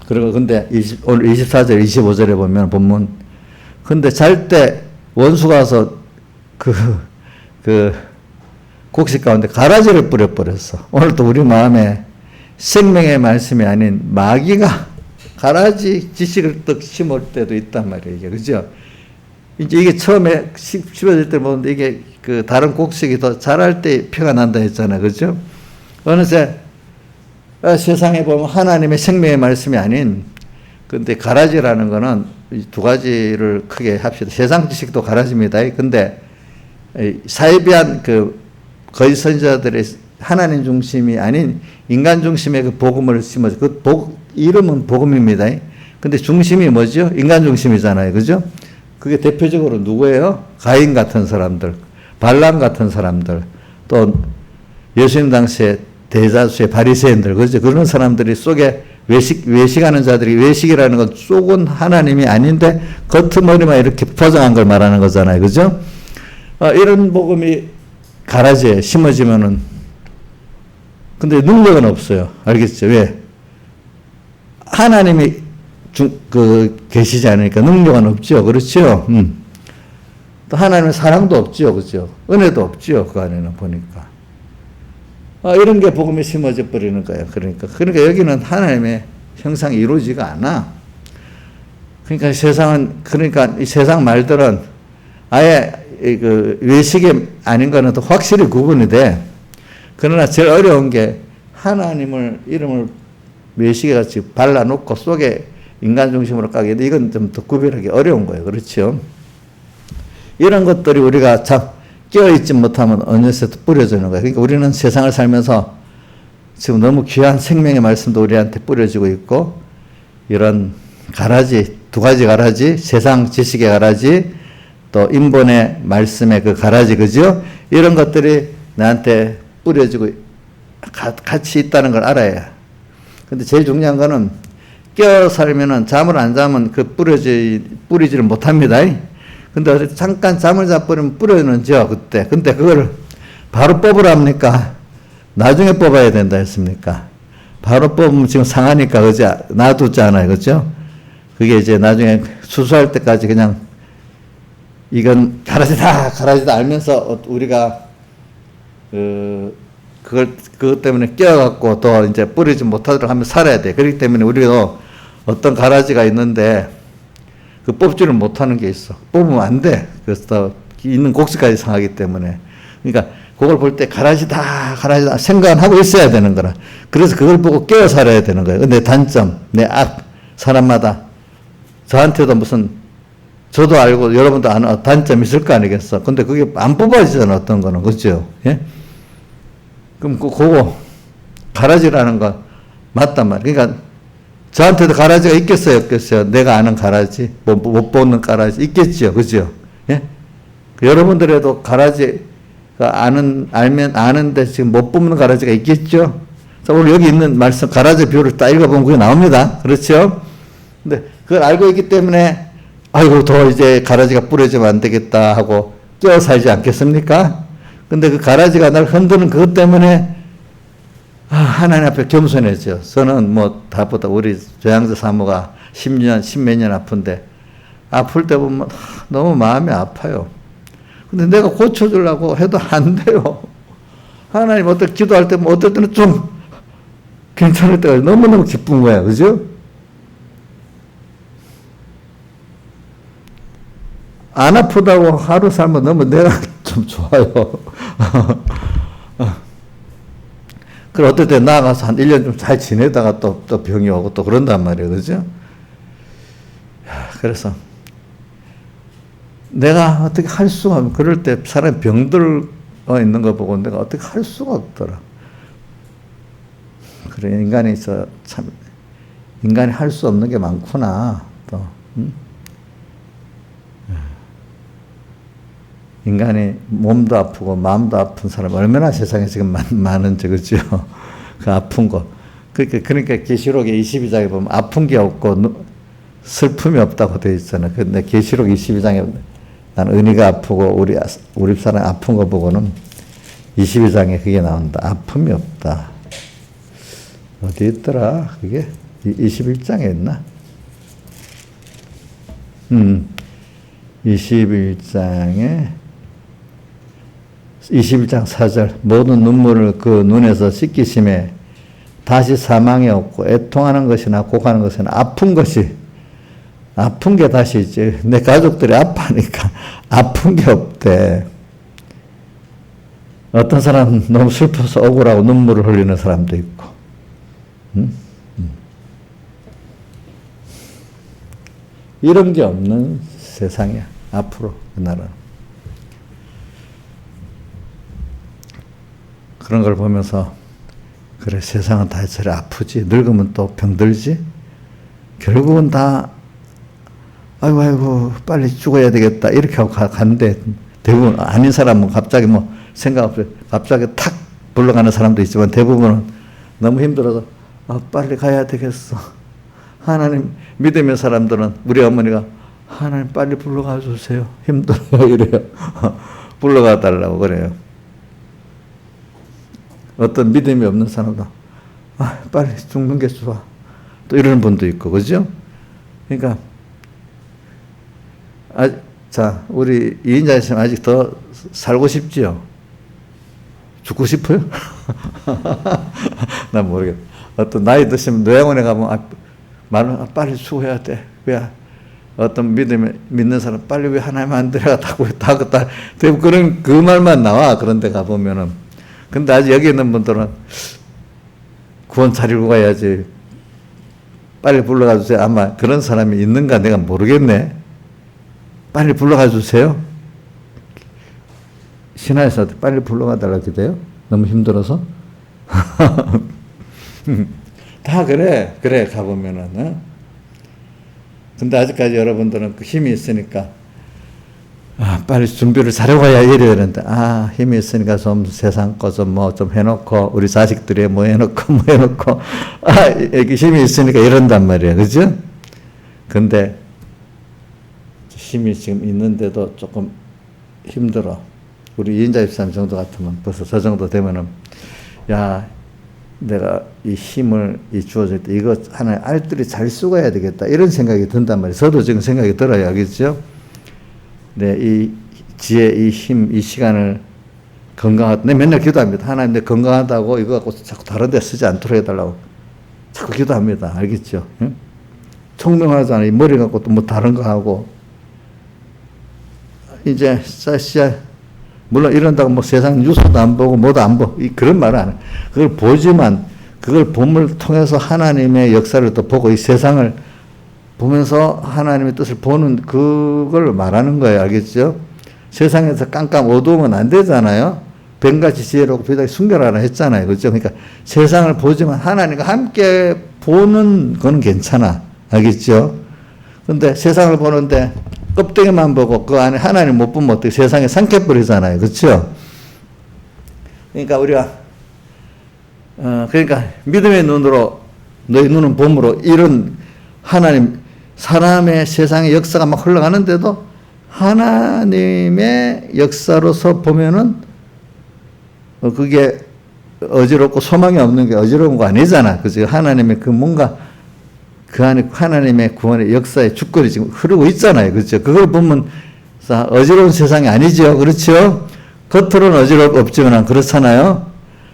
그리고 근데 오늘 24절, 25절에 보면 본문, 근데 잘 때 원수가 와서 그 곡식 가운데 가라지를 뿌려버렸어. 오늘도 우리 마음에 생명의 말씀이 아닌 마귀가 가라지 지식을 떡 심을 때도 있단 말이에요. 이게, 그죠? 이제 이게 처음에 심어질 때 보는데 이게 그 다른 곡식이 더 자랄 때 표가 난다 했잖아요. 그죠? 어느새 세상에 보면 하나님의 생명의 말씀이 아닌, 근데 가라지라는 거는 두 가지를 크게 합시다. 세상 지식도 가라지입니다. 근데 사이비한 그 거짓 선지자들의 하나님 중심이 아닌 인간 중심의 그 복음을 심어서 그 이름은 복음입니다. 근데 중심이 뭐죠? 인간 중심이잖아요. 그죠? 그게 대표적으로 누구예요? 가인 같은 사람들, 발람 같은 사람들, 또 예수님 당시에 대다수의 바리새인들, 그죠? 그런 사람들이 속에 외식하는 자들이, 외식이라는 건 속은 하나님이 아닌데 겉머리만 이렇게 포장한 걸 말하는 거잖아요. 그죠? 이런 복음이 가라지에 심어지면은, 근데 능력은 없어요. 알겠죠? 왜? 하나님이 계시지 않으니까 능력은 없죠. 그렇죠? 또 하나님의 사랑도 없죠. 그죠? 은혜도 없죠. 그 안에는 보니까. 이런 게 복음이 심어져 버리는 거예요. 그러니까 여기는 하나님의 형상이 이루어지가 않아. 그러니까 이 세상 말들은 아예 그 외식이 아닌 거는 또 확실히 구분이 돼. 그러나 제일 어려운 게 하나님을 이름을 외식에 같이 발라놓고 속에 인간 중심으로 까게 돼. 이건 좀 더 구별하기 어려운 거예요. 그렇죠? 이런 것들이 우리가 참 깨어있지 못하면 어느새 뿌려지는 거예요. 그러니까 우리는 세상을 살면서 지금 너무 귀한 생명의 말씀도 우리한테 뿌려지고 있고, 이런 가라지, 두 가지 가라지, 세상 지식의 가라지, 또 인본의 말씀의 그 가라지, 그죠? 이런 것들이 나한테 뿌려지고 같이 있다는 걸 알아야. 근데 제일 중요한 거는 깨어 살면은 잠을 안 자면 그 뿌리지를 못합니다. 근데 잠깐 잠을 자버리면 뿌려는죠, 그때. 근데 그걸 바로 뽑으랍니까? 나중에 뽑아야 된다 했습니까? 바로 뽑으면 지금 상하니까, 그죠? 놔두잖아요, 그죠? 그게 이제 나중에 수수할 때까지 그냥 이건 가라지다 알면서 우리가 그것 때문에 끼어갖고 또 이제 뿌리지 못하도록 하면 살아야 돼. 그렇기 때문에 우리도 어떤 가라지가 있는데 그 뽑지를 못하는 게 있어. 뽑으면 안 돼. 그래서 있는 곡식까지 상하기 때문에. 그러니까 그걸 볼 때 가라지다 생각은 하고 있어야 되는 거라. 그래서 그걸 보고 깨어 살아야 되는 거예요. 근데 단점, 사람마다 저한테도 무슨 저도 알고 여러분도 아는 단점이 있을 거 아니겠어. 근데 그게 안 뽑아지잖아, 어떤 거는. 그렇죠? 예? 그럼 그거 가라지라는 거 맞단 말이야. 그러니까 저한테도 가라지가 있겠어요, 없겠어요? 내가 아는 가라지, 못 뽑는 가라지 있겠죠, 그죠? 예? 여러분들에도 가라지가 알면 아는데 지금 못 뽑는 가라지가 있겠죠? 자, 오늘 여기 있는 말씀 가라지 비유를 딱 읽어보면 그게 나옵니다, 그렇죠? 근데 그걸 알고 있기 때문에 아이고 더 이제 가라지가 뿌려지면 안 되겠다 하고 끼어 살지 않겠습니까? 근데 그 가라지가 날 흔드는 그것 때문에 하나님 앞에 겸손해져. 저는 뭐 다보다 우리 조양재 사모가 10몇 년 아픈데 아플 때 보면 너무 마음이 아파요. 근데 내가 고쳐주려고 해도 안 돼요. 하나님 어떨 기도할 때 어떨 때는 좀 괜찮을 때가 너무너무 기쁜 거야. 그죠? 안 아프다고 하루 살면 너무 내가 좀 좋아요. 그럼 어떨 때 나가서 한 1년 좀 잘 지내다가 또 병이 오고 또 그런단 말이에요. 그죠? 그래서 내가 어떻게 할 수가 없는, 그럴 때 사람이 병들어 있는 거 보고 내가 어떻게 할 수가 없더라. 그래, 인간이 할 수 없는 게 많구나. 또, 인간이 몸도 아프고 마음도 아픈 사람 얼마나 세상에 지금 많은지, 그죠? 그 아픈 거. 그러니까 계시록의 22장에 보면 아픈 게 없고 슬픔이 없다고 되어 있잖아요. 근데 계시록 22장에 난 은희가 아프고 우리 사람 아픈 거 보고는 22장에 그게 나온다. 아픔이 없다. 어디 있더라? 그게 21장에 있나? 21장 4절 모든 눈물을 그 눈에서 씻기심에 다시 사망이 없고 애통하는 것이나 곡하는 것이나 아픈 게 다시 있지. 내 가족들이 아파하니까 아픈 게 없대. 어떤 사람은 너무 슬퍼서 억울하고 눈물을 흘리는 사람도 있고. 이런 게 없는 세상이야. 앞으로 그 나라는. 그런 걸 보면서 그래, 세상은 다 저래 아프지. 늙으면 또 병들지. 결국은 다 아이고 빨리 죽어야 되겠다 이렇게 하고 가는데 대부분 아닌 사람은 갑자기 뭐 생각 없이 갑자기 탁 불러가는 사람도 있지만 대부분은 너무 힘들어서 빨리 가야 되겠어. 하나님 믿음의 사람들은 우리 어머니가 하나님 빨리 불러가 주세요. 힘들어요 이래요. 불러가 달라고 그래요. 어떤 믿음이 없는 사람도 빨리 죽는 게 좋아. 또 이러는 분도 있고, 그죠? 그러니까 자, 우리 이인자님 아직 더 살고 싶지요? 죽고 싶어요? 난 모르겠다. 어떤 나이 드시면 노양원에 가면 빨리 죽어야 돼. 왜? 어떤 믿는 사람 빨리 왜 하나님 안 데려가다고 대부분 그런 그 말만 나와. 그런 데 가보면은. 근데 아직 여기 있는 분들은 구원 차리고 가야지. 빨리 불러가 주세요. 아마 그런 사람이 있는가 내가 모르겠네. 빨리 불러가 주세요. 신화에서 빨리 불러가 달라고 해요? 너무 힘들어서? 다 그래 가보면은. 근데 아직까지 여러분들은 그 힘이 있으니까 빨리 준비를 잘하고 가야 이래야 되는데 힘이 있으니까 좀 세상 거 좀 뭐 좀 해놓고 우리 자식들이 뭐 해놓고 여기 힘이 있으니까 이런단 말이에요. 그죠? 근데 힘이 지금 있는데도 조금 힘들어. 우리 이인자 집사님 정도 같으면 벌써 저 정도 되면은 내가 이 힘을 주어질 때 이거 하나의 알뜰히 잘 쓰고 해야 되겠다 이런 생각이 든단 말이에요. 저도 지금 생각이 들어요. 알겠죠? 네, 이 지혜, 이 힘, 이 시간을 건강하다. 내 맨날 기도합니다. 하나님 내 건강하다고 이거 갖고 자꾸 다른 데 쓰지 않도록 해달라고 자꾸 기도합니다. 알겠죠? 응? 총명하잖아요. 이 머리 갖고 또 뭐 다른 거 하고 이제 물론 이런다고 뭐 세상 뉴스도 안 보고 뭐도 안 보고 그런 말은 안 해요. 그걸 보지만 그걸 봄을 통해서 하나님의 역사를 또 보고 이 세상을 보면서 하나님의 뜻을 보는 그걸 말하는 거예요. 알겠죠? 세상에서 깜깜 어두우면 안 되잖아요. 뱀같이 지혜롭고 비단이 순결하라 했잖아요. 그렇죠? 그러니까 세상을 보지만 하나님과 함께 보는 건 괜찮아. 알겠죠? 근데 세상을 보는데 껍데기만 보고 그 안에 하나님 못 보면 어떻게 세상에 삼켜버리잖아요. 그렇죠? 그러니까 우리가 그러니까 믿음의 눈으로 너희 눈은 봄으로 이런 하나님 사람의 세상의 역사가 막 흘러가는데도 하나님의 역사로서 보면은 그게 어지럽고 소망이 없는 게 어지러운 거 아니잖아. 그죠? 하나님의 그 뭔가 그 안에 하나님의 구원의 역사의 주권이 지금 흐르고 있잖아요. 그렇죠? 그걸 보면 어지러운 세상이 아니죠. 그렇죠? 겉으로는 없지만 그렇잖아요.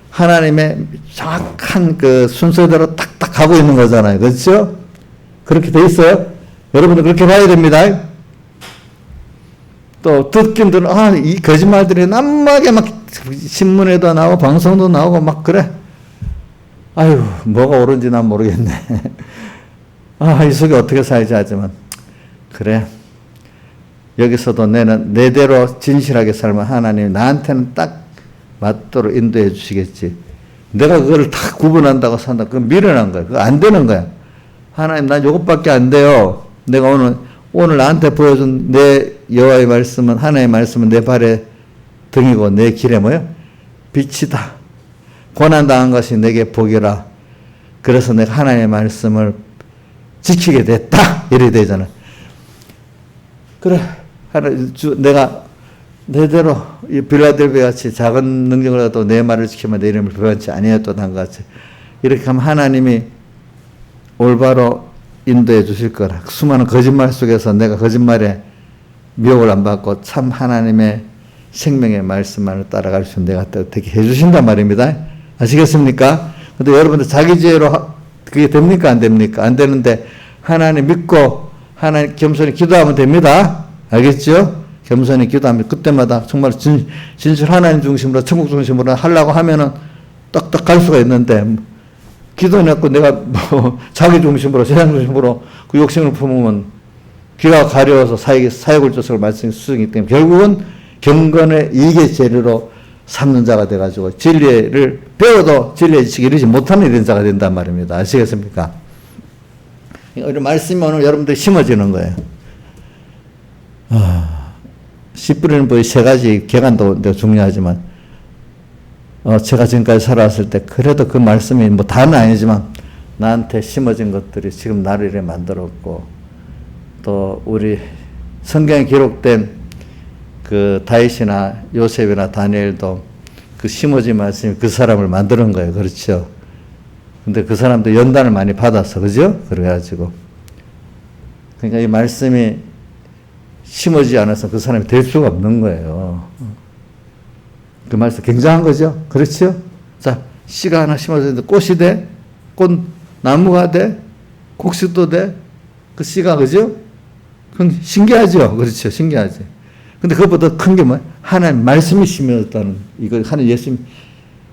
하나님의 정확한 그 순서대로 딱딱 가고 있는 거잖아요. 그렇죠? 그렇게 돼 있어요. 여러분들 그렇게 봐야 됩니다. 또 듣긴 들은 이 거짓말들이 남막에 막 신문에도 나오고 방송도 나오고 막 그래. 아유 뭐가 옳은지 난 모르겠네. 이 속에 어떻게 살지 하지만 그래 여기서도 내는 내대로 진실하게 살면 하나님 나한테는 딱 맞도록 인도해 주시겠지. 내가 그걸 다 구분한다고 산다. 그건 미련한 거야. 그거 안 되는 거야. 하나님 난 요것밖에 안 돼요. 내가 오늘 나한테 보여준 내 여호와의 말씀은 하나님의 말씀은 내 발의 등이고 내 길에 뭐요? 빛이다. 고난당한 것이 내게 복이라. 그래서 내가 하나님의 말씀을 지키게 됐다. 이래 되잖아. 그래. 내가 내대로 이 빌라델비아 같이 작은 능력을 가도 내 말을 지키면 내 이름을 변치 아니했던 것 같이 이렇게 하면 하나님이 올바로 인도해 주실 거라. 수많은 거짓말 속에서 내가 거짓말에 미혹을 안 받고 참 하나님의 생명의 말씀만을 따라갈 수 있는 내가 어떻게 해 주신단 말입니다. 아시겠습니까? 근데 여러분들 자기 지혜로 그게 됩니까? 안 됩니까? 안 되는데 하나님 믿고 하나님 겸손히 기도하면 됩니다. 알겠죠? 겸손히 기도하면 그때마다 정말 진실 하나님 중심으로 천국 중심으로 하려고 하면은 딱딱 갈 수가 있는데 기도해놓고 내가 뭐 자기 중심으로 세상 중심으로 그 욕심을 품으면 귀가 가려워서 사역을 쫓을 말씀이 수정이기 때문에 결국은 경건의 이익의 재료로 삼는 자가 돼가지고 진리를 배워도 진리의 지식이 이르지 못하는 이런 자가 된단 말입니다. 아시겠습니까? 이런 말씀이 오늘 여러분들 심어지는 거예요. 씨 뿌리는 법이 세 가지 개간도 중요하지만 제가 지금까지 살아왔을 때 그래도 그 말씀이 뭐 다는 아니지만 나한테 심어진 것들이 지금 나를 이렇게 만들었고 또 우리 성경에 기록된 그 다윗이나 요셉이나 다니엘도 그 심어진 말씀이 그 사람을 만드는 거예요. 그렇죠? 근데 그 사람도 연단을 많이 받았어. 그죠? 그래가지고 그러니까 이 말씀이 심어지지 않아서 그 사람이 될 수가 없는 거예요. 그 말씀 굉장한 거죠. 그렇죠? 자, 씨가 하나 심어졌는데 꽃이 돼? 꽃나무가 돼? 곡식도 돼? 그 씨가 그죠? 그건 신기하죠. 그렇죠. 신기하지. 근데 그것보다 큰 게 뭐야? 하나님 말씀이 심어졌다는 이거 하는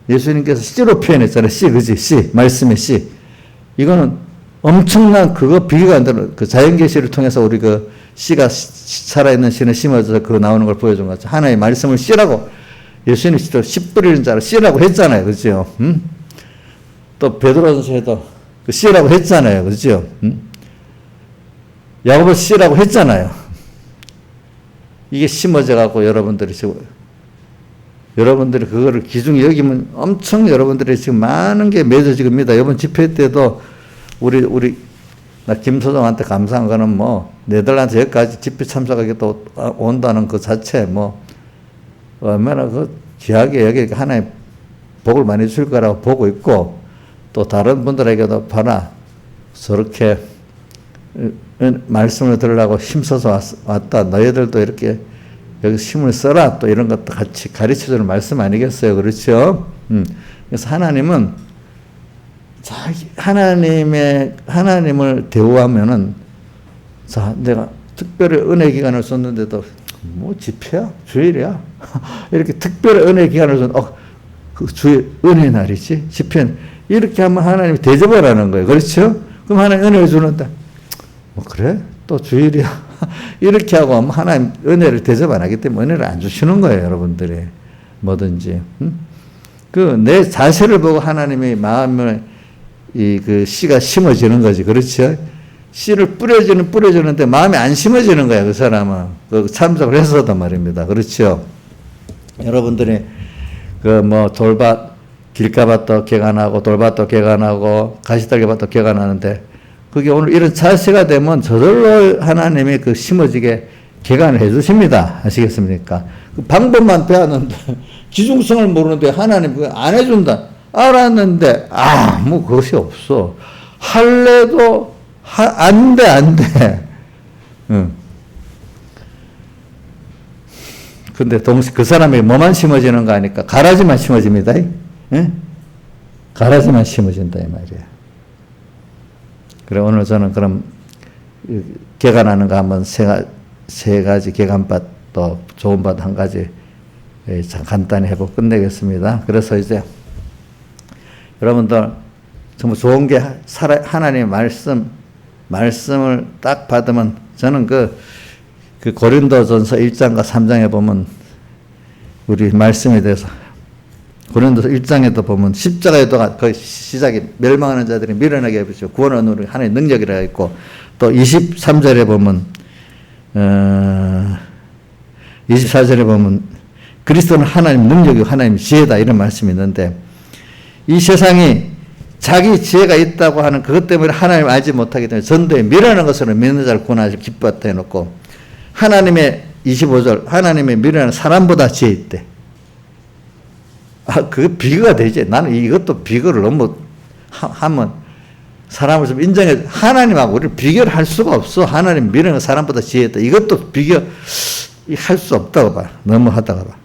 예수님께서 씨로 표현했잖아요. 씨, 그지? 씨, 말씀의 씨. 이거는 엄청난 그거 비교가 안 되는 그 자연계시를 통해서 우리 그 씨가 살아있는 씨는 심어져서 그거 나오는 걸 보여준 것 같죠. 하나의 말씀을 씨라고 예수님이 씨 뿌리는 자를 씨라고 했잖아요. 그죠? 또 베드로전서에도 그 씨라고 했잖아요. 그죠? 야고보 씨라고 했잖아요. 이게 심어져 갖고 여러분들이 그거를 기중에 여기면 엄청 여러분들이 지금 많은 게 맺어집니다. 이번 집회 때도 나 김소정한테 감사한 거는 뭐 네덜란드 여기까지 집회 참석하게 또 온다는 그 자체 뭐 얼마나 그 귀하게 여기 하나의 복을 많이 줄 거라고 보고 있고 또 다른 분들에게도 봐라. 저렇게 말씀을 들으려고 힘써서 왔다. 너희들도 이렇게 여기 힘을 써라. 또 이런 것도 같이 가르쳐주는 말씀 아니겠어요? 그렇죠? 그래서 하나님은 하나님을 대우하면은 자, 내가 특별히 은혜 기간을 썼는데도 뭐 집회야? 주일이야? 이렇게 특별히 은혜 기간을 썼는데 그 주일 은혜 날이지? 집회는 이렇게 하면 하나님이 대접을 하는 거예요. 그렇죠? 그럼 하나님 은혜를 주는데 뭐 그래? 또 주일이야? 이렇게 하고 하면 하나님 은혜를 대접 안 하기 때문에 은혜를 안 주시는 거예요. 여러분들이 뭐든지 그 내 자세를 보고 하나님의 마음을 그 씨가 심어지는 거지. 그렇죠? 씨를 뿌려주는데 마음이 안 심어지는 거야. 그 사람은 그 참석을 해서도 말입니다. 그렇죠? 여러분들이 그 뭐 돌밭 길가밭도 개간하고 돌밭도 개간하고 가시떨기밭도 개간하는데 그게 오늘 이런 자세가 되면 저절로 하나님이 그 심어지게 개간을 해주십니다. 아시겠습니까? 그 방법만 배웠는데 기중성을 모르는데 하나님 그거 안 해준다. 알았는데 뭐 그것이 없어. 할래도 안 돼. 근데 그 사람이 뭐만 심어지는 거 아니까 가라지만 심어집니다. 가라지만 심어진다 이 말이야. 그래 오늘 저는 그럼 개간하는 거 한번 세 가지 개간밭 또 좋은 밭 한 가지 간단히 해보고 끝내겠습니다. 그래서 이제 여러분들 정말 좋은 게 하나님의 말씀을 딱 받으면 저는 그 고린도전서 1장과 3장에 보면 우리 말씀에 대해서 고린도서 1장에도 보면 십자가에도 거의 시작이 멸망하는 자들이 미련하게 해보시고 구원은 우리 하나님의 능력이라 있고 또 23절에 보면 24절에 보면 그리스도는 하나님 능력이고 하나님 지혜다 이런 말씀이 있는데 이 세상이 자기 지혜가 있다고 하는 그것 때문에 하나님을 알지 못하기 때문에 전도에 미련한 것으로 믿는 자를 구원하시고 기뻤다 해놓고 하나님의 25절 하나님의 미련한 사람보다 지혜 있대. 그게 비교가 되지. 나는 이것도 비교를 너무 하면 사람을 좀 인정해. 하나님하고 우리를 비교를 할 수가 없어. 하나님 미련한 사람보다 지혜 있다. 이것도 비교 할 수 없다고 봐. 너무 하다가 봐.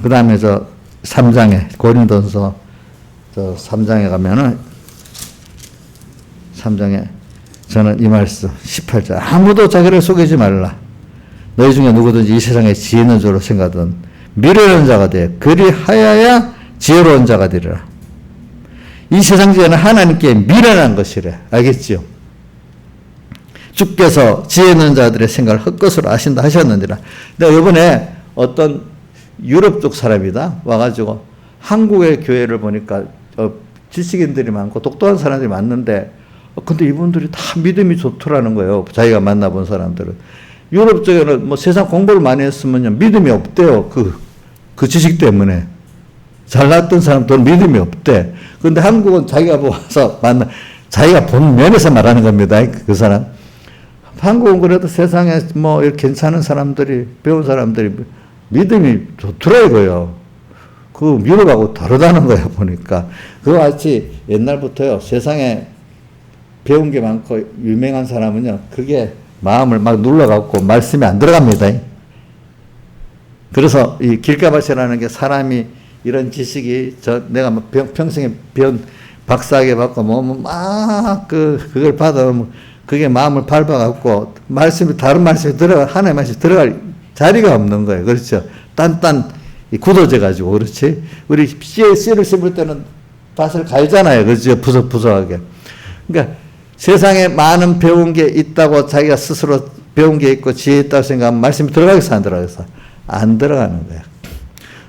그 다음에 3장에 고린도서 3장에 가면은 3장에 저는 이 말씀 18절 아무도 자기를 속이지 말라. 너희 중에 누구든지 이 세상에 지혜 있는 줄로 생각하던 미련한 자가 돼 그리하여야 지혜로운 자가 되리라. 이 세상 지혜는 하나님께 미련한 것이래. 알겠지요? 주께서 지혜 있는 자들의 생각을 헛것으로 아신다 하셨느니라. 내가 이번에 어떤 유럽 쪽 사람이다 와가지고 한국의 교회를 보니까 지식인들이 많고 똑똑한 사람들이 많는데 근데 이분들이 다 믿음이 좋더라는 거예요. 자기가 만나본 사람들은. 유럽 쪽에는 뭐 세상 공부를 많이 했으면 믿음이 없대요. 그 지식 때문에. 잘났던 사람들은 믿음이 없대. 근데 한국은 자기가 와서 자기가 본 면에서 말하는 겁니다. 그 사람. 한국은 그래도 세상에 뭐 이렇게 괜찮은 사람들이, 배운 사람들이 믿음이 좋더라고요. 그 유럽하고 다르다는 거예요, 보니까. 그와 같이 옛날부터요, 세상에 배운 게 많고 유명한 사람은요, 그게 마음을 막 눌러갖고 말씀이 안 들어갑니다. 그래서 이 길가밭이라는 게 사람이 이런 지식이 내가 평생에 배운 박사학위 받고 그걸 받아보면 그게 마음을 밟아갖고 다른 말씀이 하나의 말씀이 들어갈 자리가 없는 거예요. 그렇죠? 딴 굳어져가지고, 그렇지? 우리 씨를 심을 때는 밭을 갈잖아요. 그렇죠? 부석부석하게. 그러니까 세상에 많은 배운 게 있다고 자기가 스스로 배운 게 있고 지혜 있다고 생각하면 말씀이 들어가겠어, 안 들어가겠어? 안 들어가는 거야.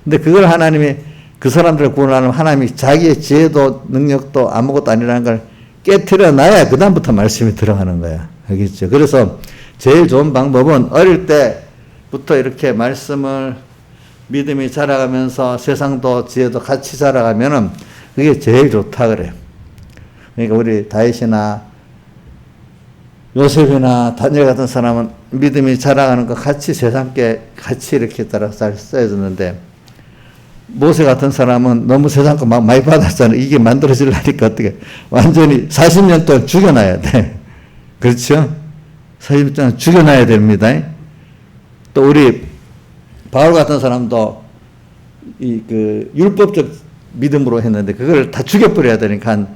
근데 그걸 하나님이 그 사람들을 구원하는 하나님이 자기의 지혜도 능력도 아무것도 아니라는 걸 깨트려 놔야 그다음부터 말씀이 들어가는 거야. 알겠죠? 그래서 제일 좋은 방법은 어릴 때부터 이렇게 말씀을 믿음이 자라가면서 세상도 지혜도 같이 자라가면은 그게 제일 좋다 그래요. 그러니까 우리 다윗이나 요셉이나 다니엘 같은 사람은 믿음이 자라가는 거 같이 세상께 같이 이렇게 따라서 잘 써야되는데 모세 같은 사람은 너무 세상 거 막 많이 받았잖아요. 이게 만들어지려니까 어떻게 완전히 40년 동안 죽여놔야 돼. 그렇죠? 40년 동안 죽여놔야 됩니다. 또 우리 바울 같은 사람도 그 율법적 믿음으로 했는데 그걸 다 죽여버려야 되니까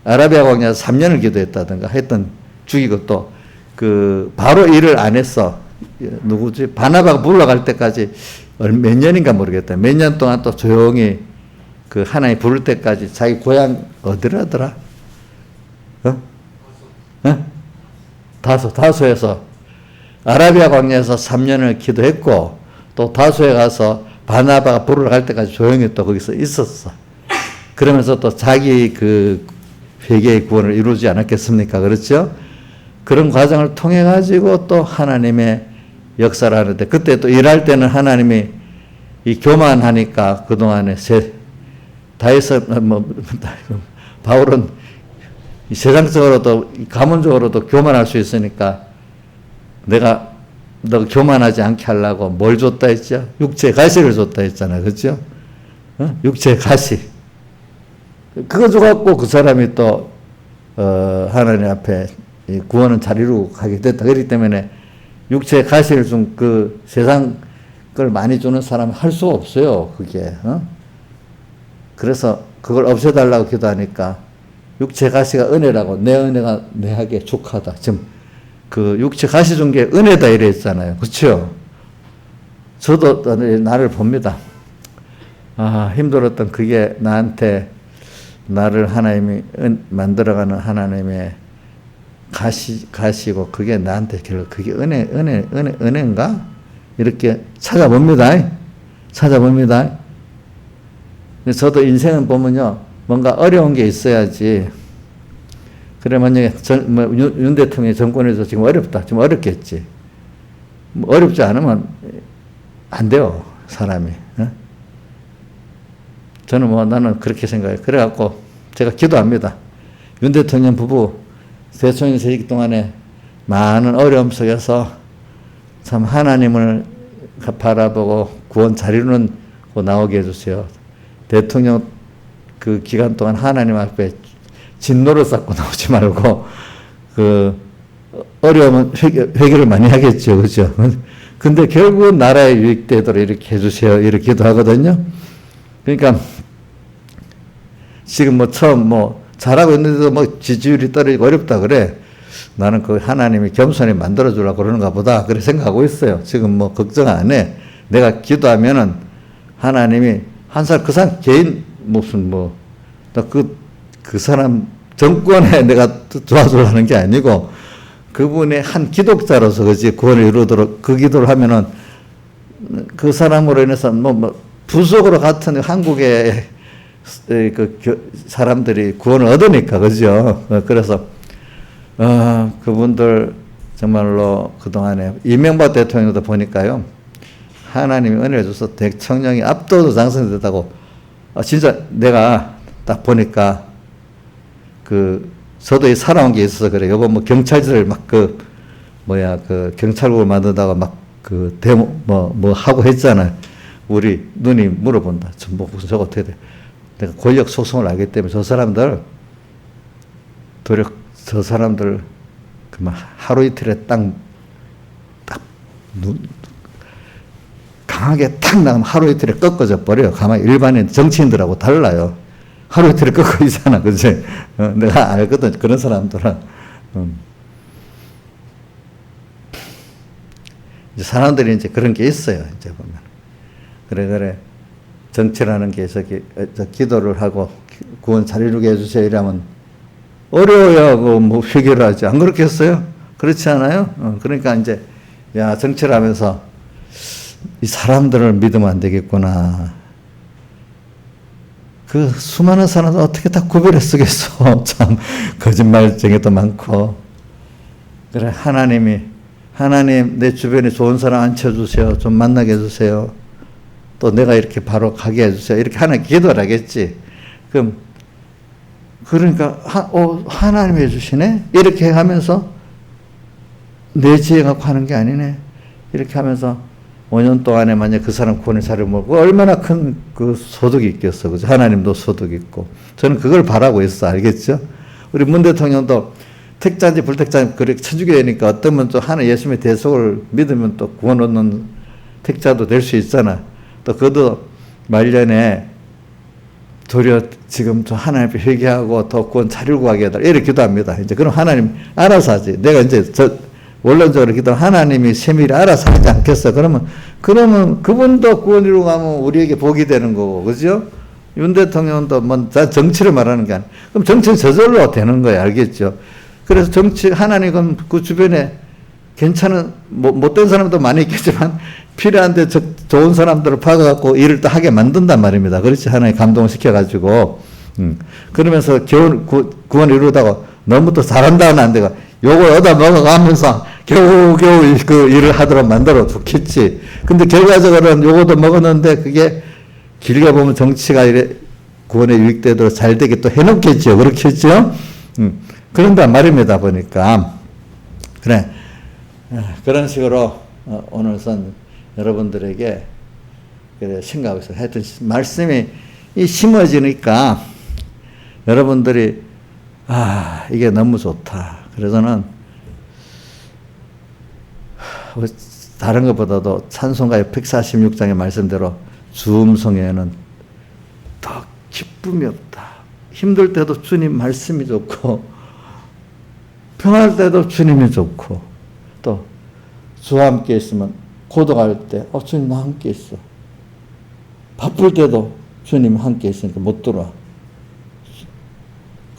아라비아 광야에서 3년을 기도했다든가 했던 죽이고 또 그 바로 일을 안 했어. 누구지? 바나바가 불러갈 때까지 몇 년인가 모르겠다. 몇 년 동안 또 조용히 그 하나님 부를 때까지 자기 고향 어디라더라? 다소에서 아라비아 광야에서 3년을 기도했고 또 다소에 가서 바나바가 부르러 갈 때까지 조용히 또 거기서 있었어. 그러면서 또 자기 그 회개의 구원을 이루지 않았겠습니까? 그렇죠? 그런 과정을 통해 가지고 또 하나님의 역사를 하는데 그때 또 일할 때는 하나님이 이 교만하니까 그동안에 바울은 세상적으로도 가문적으로도 교만할 수 있으니까 내가 너 교만하지 않게 하려고 뭘 줬다 했죠? 육체 가시를 줬다 했잖아. 그렇죠? 육체 가시. 그거 줘갖고 그 사람이 또 하나님 앞에 구원은 잘 이루고 가게 됐다. 그렇기 때문에 육체 가시를 준 그 세상 걸 많이 주는 사람은 할 수가 없어요. 그게. 그래서 그걸 없애달라고 기도하니까 육체 가시가 은혜라고 내 은혜가 내하게 족하다. 지금 그 육체 가시 준 게 은혜다 이랬잖아요. 그렇죠? 저도 나를 봅니다. 아, 힘들었던 그게 나한테 나를 하나님이 만들어가는 하나님의 가시고 그게 나한테 결국 그게 은혜인가? 이렇게 찾아봅니다. 저도 인생은 보면요. 뭔가 어려운 게 있어야지. 그래, 만약에 윤 대통령이 정권에서 지금 어렵다. 지금 어렵겠지. 어렵지 않으면 안 돼요. 사람이. 저는 나는 그렇게 생각해요. 그래갖고 제가 기도합니다. 윤 대통령 부부 대통령 되기 동안에 많은 어려움 속에서 참 하나님을 바라보고 구원 잘 이루는 거 나오게 해주세요. 대통령 그 기간 동안 하나님 앞에 진노를 쌓고 나오지 말고 그 어려움은 회개를 많이 하겠죠. 그죠? 근데 결국은 나라에 유익되도록 이렇게 해주세요. 이렇게 기도하거든요. 그러니까 지금 처음 잘하고 있는데도 지지율이 떨어지고 어렵다 그래. 나는 그 하나님이 겸손히 만들어주려고 그러는가 보다. 그래 생각하고 있어요. 지금 걱정 안 해. 내가 기도하면은 하나님이 한 사람, 그 사람 개인 무슨 그 사람 정권에 내가 도와주려는 게 아니고 그분의 한 기독자로서 그지 구원을 이루도록 그 기도를 하면은 그 사람으로 인해서 부속으로 같은 한국의 사람들이 구원을 얻으니까, 그죠? 그래서, 그분들 정말로 그동안에 이명박 대통령도 보니까요, 하나님이 은혜를 줘서 대통령이 압도적으로 당선됐다고, 진짜 내가 딱 보니까, 저도 살아온 게 있어서 그래. 요거 경찰들 경찰국을 만든다고 데모, 하고 했잖아요. 우리 누님 물어본다. 저거 어떻게 돼? 내가 권력 소송을 알기 때문에 저 사람들 하루 이틀에 강하게 탁 나가면 하루 이틀에 꺾어져 버려요. 가만히 일반인 정치인들하고 달라요. 하루 이틀에 꺾어지잖아. 그치? 내가 알거든. 그런 사람들은. 이제 사람들이 이제 그런 게 있어요. 이제 보면. 그래. 정치라는 게 기도를 하고 구원 잘 이루게 해주세요. 이러면 어려워야 회개를 하지. 안 그렇겠어요? 그렇지 않아요? 그러니까 이제, 정치를 하면서 이 사람들을 믿으면 안 되겠구나. 그 수많은 사람들 어떻게 다 구별해 쓰겠어. 참, 거짓말쟁이도 많고. 그래, 하나님, 내 주변에 좋은 사람 앉혀주세요. 좀 만나게 해주세요. 또 내가 이렇게 바로 가게 해주세요. 이렇게 하나님 기도를 하겠지. 그러니까, 하나님이 해주시네? 이렇게 하면서 내 지혜 갖고 하는 게 아니네. 이렇게 하면서 5년 동안에 만약 그 사람 구원의 자리를 먹고 얼마나 큰 그 소득이 있겠어. 그죠? 하나님도 소득이 있고. 저는 그걸 바라고 있어. 알겠죠? 우리 문 대통령도 택자인지 불택자인지 그렇게 쳐주게 되니까 어떠면 또 하나 예수님의 대속을 믿으면 또 구원 얻는 택자도 될 수 있잖아. 또 그도 말년에 도리어 지금 저 하나님 앞에 회개하고 더 구원 자리를 구하게 해달라. 이렇게 기도합니다. 이제 그럼 하나님 알아서 하지. 내가 이제 원론적으로 기도하면 하나님이 세밀히 알아서 하지 않겠어. 그러면 그분도 구원 이루고 가면 우리에게 복이 되는 거고. 그죠? 윤 대통령도 뭐 정치를 말하는 게 아니야. 그럼 정치는 저절로 되는 거야. 알겠죠? 그래서 하나님은 그 주변에 괜찮은, 못된 사람도 많이 있겠지만 필요한데 좋은 사람들을 파악하고 일을 또 하게 만든단 말입니다. 그렇지. 하나님 감동을 시켜가지고. 그러면서 구원 이루다가 너무 또 잘한다는 안 되고 요걸 얻어 먹어가면서 겨우 그 일을 하도록 만들어 좋겠지. 근데 결과적으로는 요거도 먹었는데 그게 길게 보면 정치가 이래 구원에 유익되도록 잘 되게 또 해놓겠죠. 그렇겠죠? 그런단 말입니다. 보니까. 그래. 그런 식으로 오늘선 여러분들에게 생각하고 있어요. 하여튼 말씀이 심어지니까 여러분들이 이게 너무 좋다. 그래서는 다른 것보다도 찬송가의 146장의 말씀대로 주음성에는 더 기쁨이 없다. 힘들 때도 주님 말씀이 좋고 평할 때도 주님이 좋고 또 주와 함께 있으면 고독할 때 주님 나 함께 있어. 바쁠 때도 주님 함께 있으니까 못 들어와.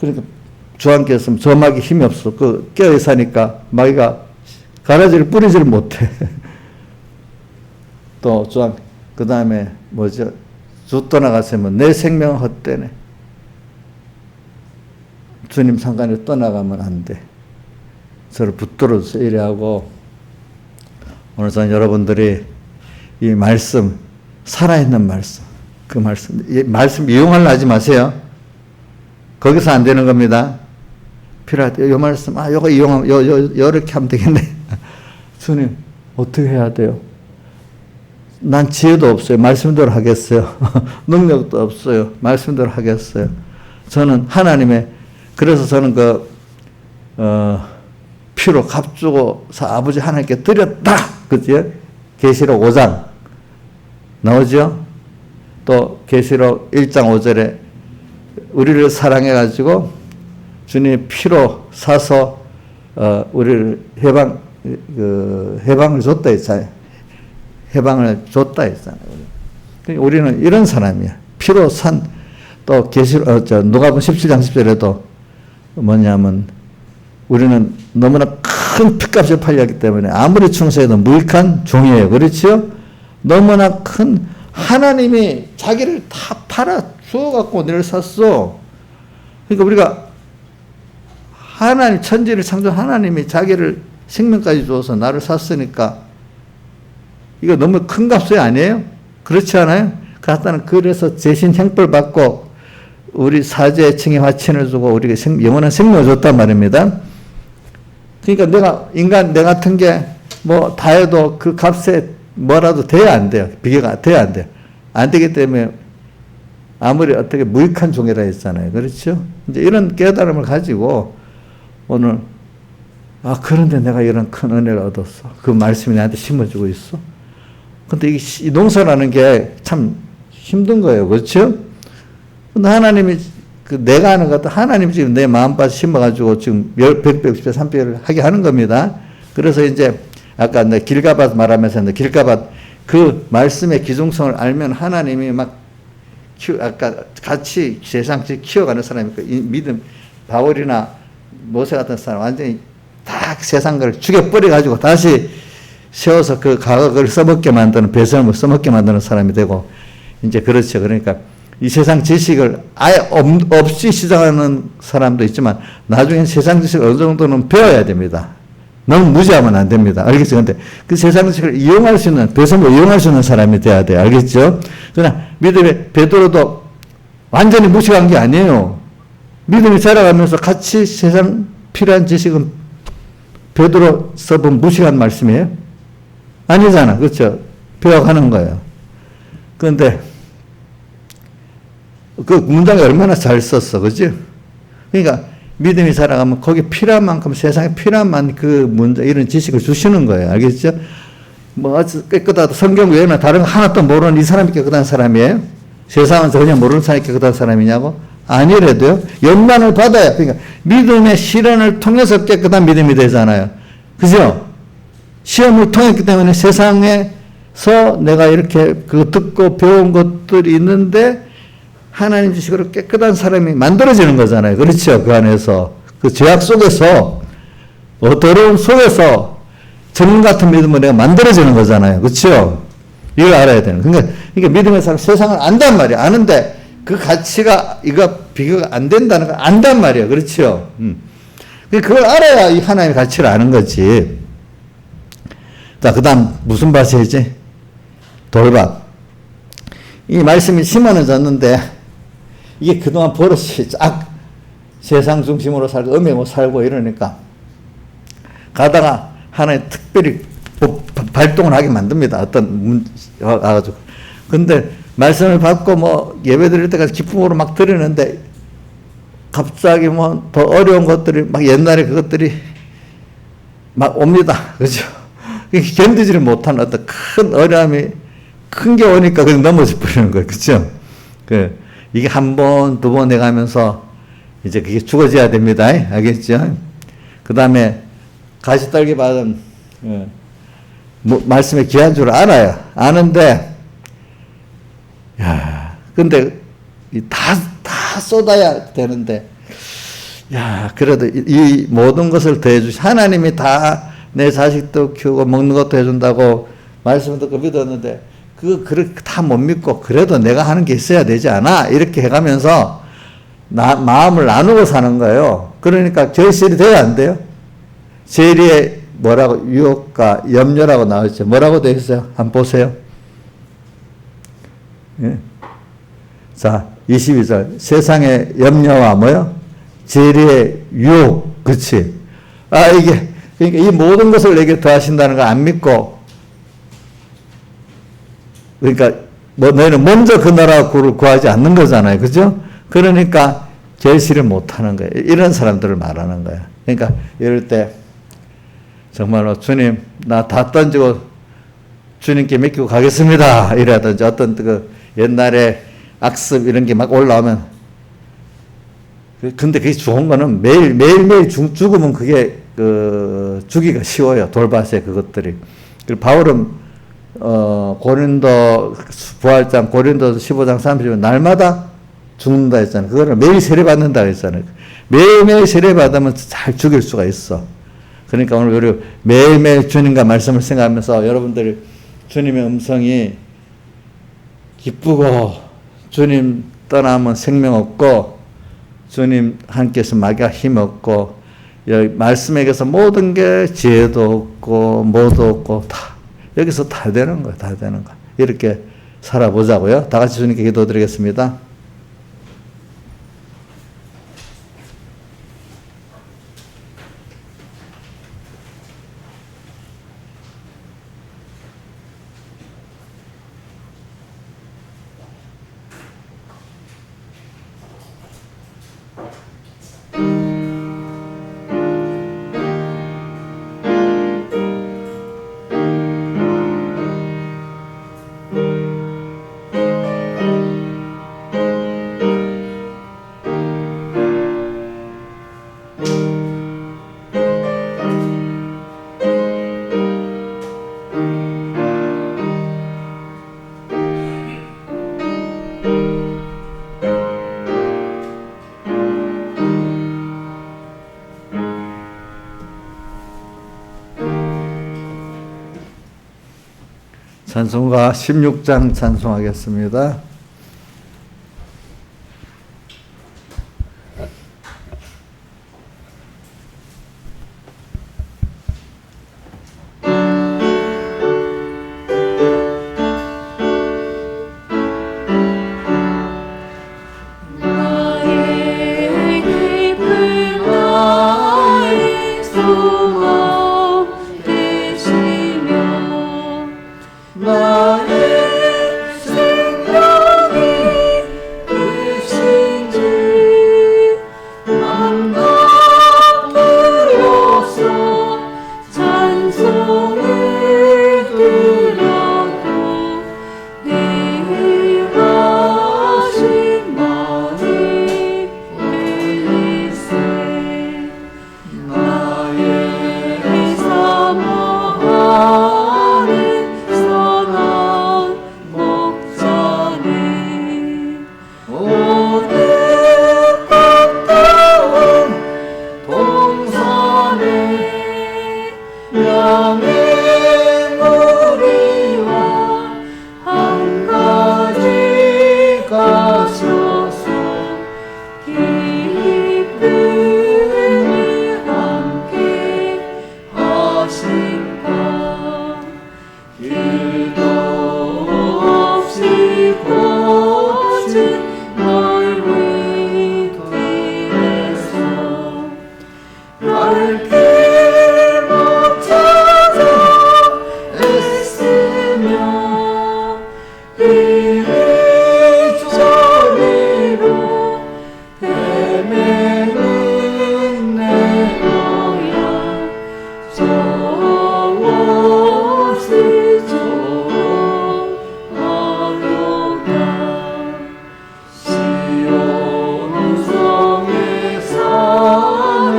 그러니까 주와 함께 있으면 저 마귀 힘이 없어. 깨어 사니까 마귀가 가라지를 뿌리지를 못해. 또 주와 그 다음에 뭐죠? 주 떠나갔으면 내 생명은 헛되네. 주님 상관에 떠나가면 안 돼. 저를 붙들어서 이래 하고 오늘 저는 여러분들이 이 말씀 살아있는 말씀 그 말씀 이용하려 하지 마세요. 거기서 안 되는 겁니다. 필요할 때 요 말씀 요거 이용하면 요렇게 하면 되겠네. 주님 어떻게 해야 돼요? 난 지혜도 없어요. 말씀대로 하겠어요. 능력도 없어요. 말씀대로 하겠어요. 저는 하나님의 그래서 저는 피로 값주고서 아버지 하나님께 드렸다. 그죠? 계시록 5장 나오죠? 또 계시록 1장 5절에 우리를 사랑해가지고 주님의 피로 사서 우리를 해방을 줬다 했잖아요. 해방을 줬다 했잖아요. 우리는 이런 사람이야. 피로 산 또 누가복음 17장 10절에도 뭐냐면 우리는 너무나 큰 피값을 팔렸기 때문에 아무리 충성해도 무익한 종이에요. 그렇죠? 너무나 큰 하나님이 자기를 다 팔아 주어갖고 너를 샀어. 그러니까 우리가 하나님 천지를 창조 하나님이 자기를 생명까지 주어서 나를 샀으니까 이거 너무 큰 값이 아니에요? 그렇지 않아요? 그래서 대신 형벌 받고 우리 사죄의 칭의 화친을 주고 우리가 영원한 생명을 줬단 말입니다. 그러니까 내 같은 게 뭐 다 해도 그 값에 뭐라도 돼야 안 돼요. 비교가 돼야 안 돼요. 안 되기 때문에 아무리 어떻게 무익한 종이라 했잖아요. 그렇죠? 이제 이런 깨달음을 가지고 오늘 그런데 내가 이런 큰 은혜를 얻었어. 그 말씀이 나한테 심어주고 있어. 근데 이 농사라는 게 참 힘든 거예요. 그렇죠? 근데 하나님이 내가 하는 것도 하나님이 지금 내 마음밭에 심어가지고 지금 100배, 60배, 3배를 하게 하는 겁니다. 그래서 이제 아까 내 길가밭 말하면서 했는데 길가밭 그 말씀의 기중성을 알면 하나님이 아까 같이 세상 키워가는 사람이니까 믿음 바울이나 모세 같은 사람 완전히 다 세상 걸 죽여버려가지고 다시 세워서 그 과거를 써먹게 만드는 배설물 써먹게 만드는 사람이 되고 이제 그렇죠. 그러니까 이 세상 지식을 아예 없이 시작하는 사람도 있지만 나중엔 세상 지식을 어느 정도는 배워야 됩니다. 너무 무지하면 안 됩니다. 알겠죠? 근데 그 세상 지식을 이용할 수 있는, 배설물 이용할 수 있는 사람이 돼야 돼요. 알겠죠? 그러나 믿음의 베드로도 완전히 무식한 게 아니에요. 믿음이 자라가면서 같이 세상 필요한 지식은 베드로 써본 무식한 말씀이에요? 아니잖아. 그렇죠? 배워가는 거예요. 그런데 그 문장이 얼마나 잘 썼어, 그지? 그러니까 믿음이 살아가면 거기 필요한 만큼 세상에 필요한 만 그 문장 이런 지식을 주시는 거예요. 알겠죠? 뭐 깨끗하다 성경 외에는 다른 거 하나도 모르는 이 사람이 깨끗한 사람이에요? 세상은 전혀 모르는 사람이 깨끗한 사람이냐고? 아니래도요. 연단을 받아야 그러니까 믿음의 실현을 통해서 깨끗한 믿음이 되잖아요. 그죠? 시험을 통했기 때문에 세상에서 내가 이렇게 그 듣고 배운 것들이 있는데 하나님 지식으로 깨끗한 사람이 만들어지는 거잖아요. 그렇죠? 그 안에서 그 죄악 속에서 더러움 속에서 정 같은 믿음을 내가 만들어지는 거잖아요. 그렇죠? 이걸 알아야 되는. 그러니까 믿음의 사람 세상을 안단 말이야. 아는데 그 가치가 이거 비교가 안 된다는 걸 안단 말이야. 그렇죠? 그걸 알아야 이 하나님의 가치를 아는 거지. 자, 그 다음 무슨 밭이지? 돌밭. 이 말씀이 심어는 졌는데 이게 그동안 버릇이 쫙 세상 중심으로 살고 음행으로 살고 이러니까 가다가 하나님 특별히 발동을 하게 만듭니다. 어떤 와가지고. 근데 말씀을 받고 뭐 예배 드릴 때까지 기쁨으로 막 드리는데 갑자기 뭐 더 어려운 것들이 막 옛날에 그것들이 막 옵니다. 그죠? 견디지를 못하는 어떤 큰 어려움이 큰 게 오니까 그냥 넘어져 버리는 거예요. 그죠? 이게 한 번, 두 번 해가면서 이제 그게 죽어져야 됩니다. 알겠죠? 그 다음에 가시떨기 받은 말씀의 귀한 줄 알아요. 아는데 야, 근데 다 쏟아야 되는데 야, 그래도 이 모든 것을 더해주시 하나님이 다 내 자식도 키우고 먹는 것도 해준다고 말씀을 듣고 믿었는데 그렇게 다 못 믿고 그래도 내가 하는 게 있어야 되지 않아? 이렇게 해가면서 마음을 나누고 사는 거예요. 그러니까 결실이 돼야 안 돼요? 세리의 뭐라고 유혹과 염려라고 나와있죠. 뭐라고 되어 있어요? 한번 보세요. 예. 자, 22절. 세상의 염려와 뭐요? 재리의 유혹. 그치? 그러니까 이 모든 것을 내게 더하신다는 걸 안 믿고, 그러니까 뭐 너희는 먼저 그 나라를 구하지 않는 거잖아요. 그죠? 그러니까 결실을 못 하는 거예요. 이런 사람들을 말하는 거예요. 그러니까 이럴 때 정말로 주님, 나 다 던지고 주님께 맡기고 가겠습니다. 이라든지 어떤 그 옛날에 악습 이런 게 막 올라오면 근데 그게 좋은 거는 매일매일 죽으면 그게 주기가 쉬워요. 돌밭에 그것들이. 그리고 바울은 고린도 부활장 고린도 15장 30절 날마다 죽는다 했잖아요. 그거를 매일 세례받는다 했잖아요. 매일매일 세례받으면 잘 죽일 수가 있어. 그러니까 오늘 우리 매일매일 주님과 말씀을 생각하면서 여러분들이 주님의 음성이 기쁘고 주님 떠나면 생명 없고 주님 함께서 마귀가 힘 없고 여기 말씀에게서 모든 게 지혜도 없고 뭐도 없고 다 여기서 다 되는 거야. 다 되는 거야. 이렇게 살아보자고요. 다 같이 주님께 기도드리겠습니다. 찬송가 16장 찬송하겠습니다. 나의 깊은 나의 소망 되시며 나 널 위기에서 갈 길 못 찾아 애쓰며 이리저리로 헤매는 내 모양 저 없이 좀 하도다 시온 성에 사는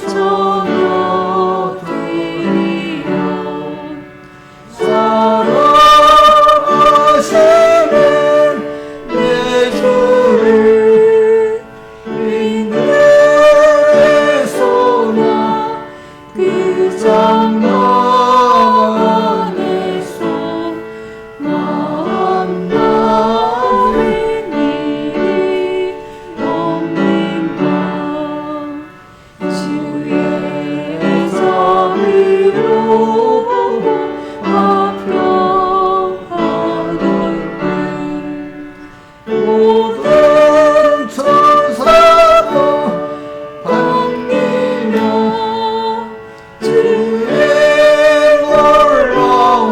처녀들이여 사랑하시는 내 주를 인내소나 그 장막 안에서 만나는 일이 없는가 주의 자비로 보고 화평하는 모든 천사도 반기며 주의 놀라운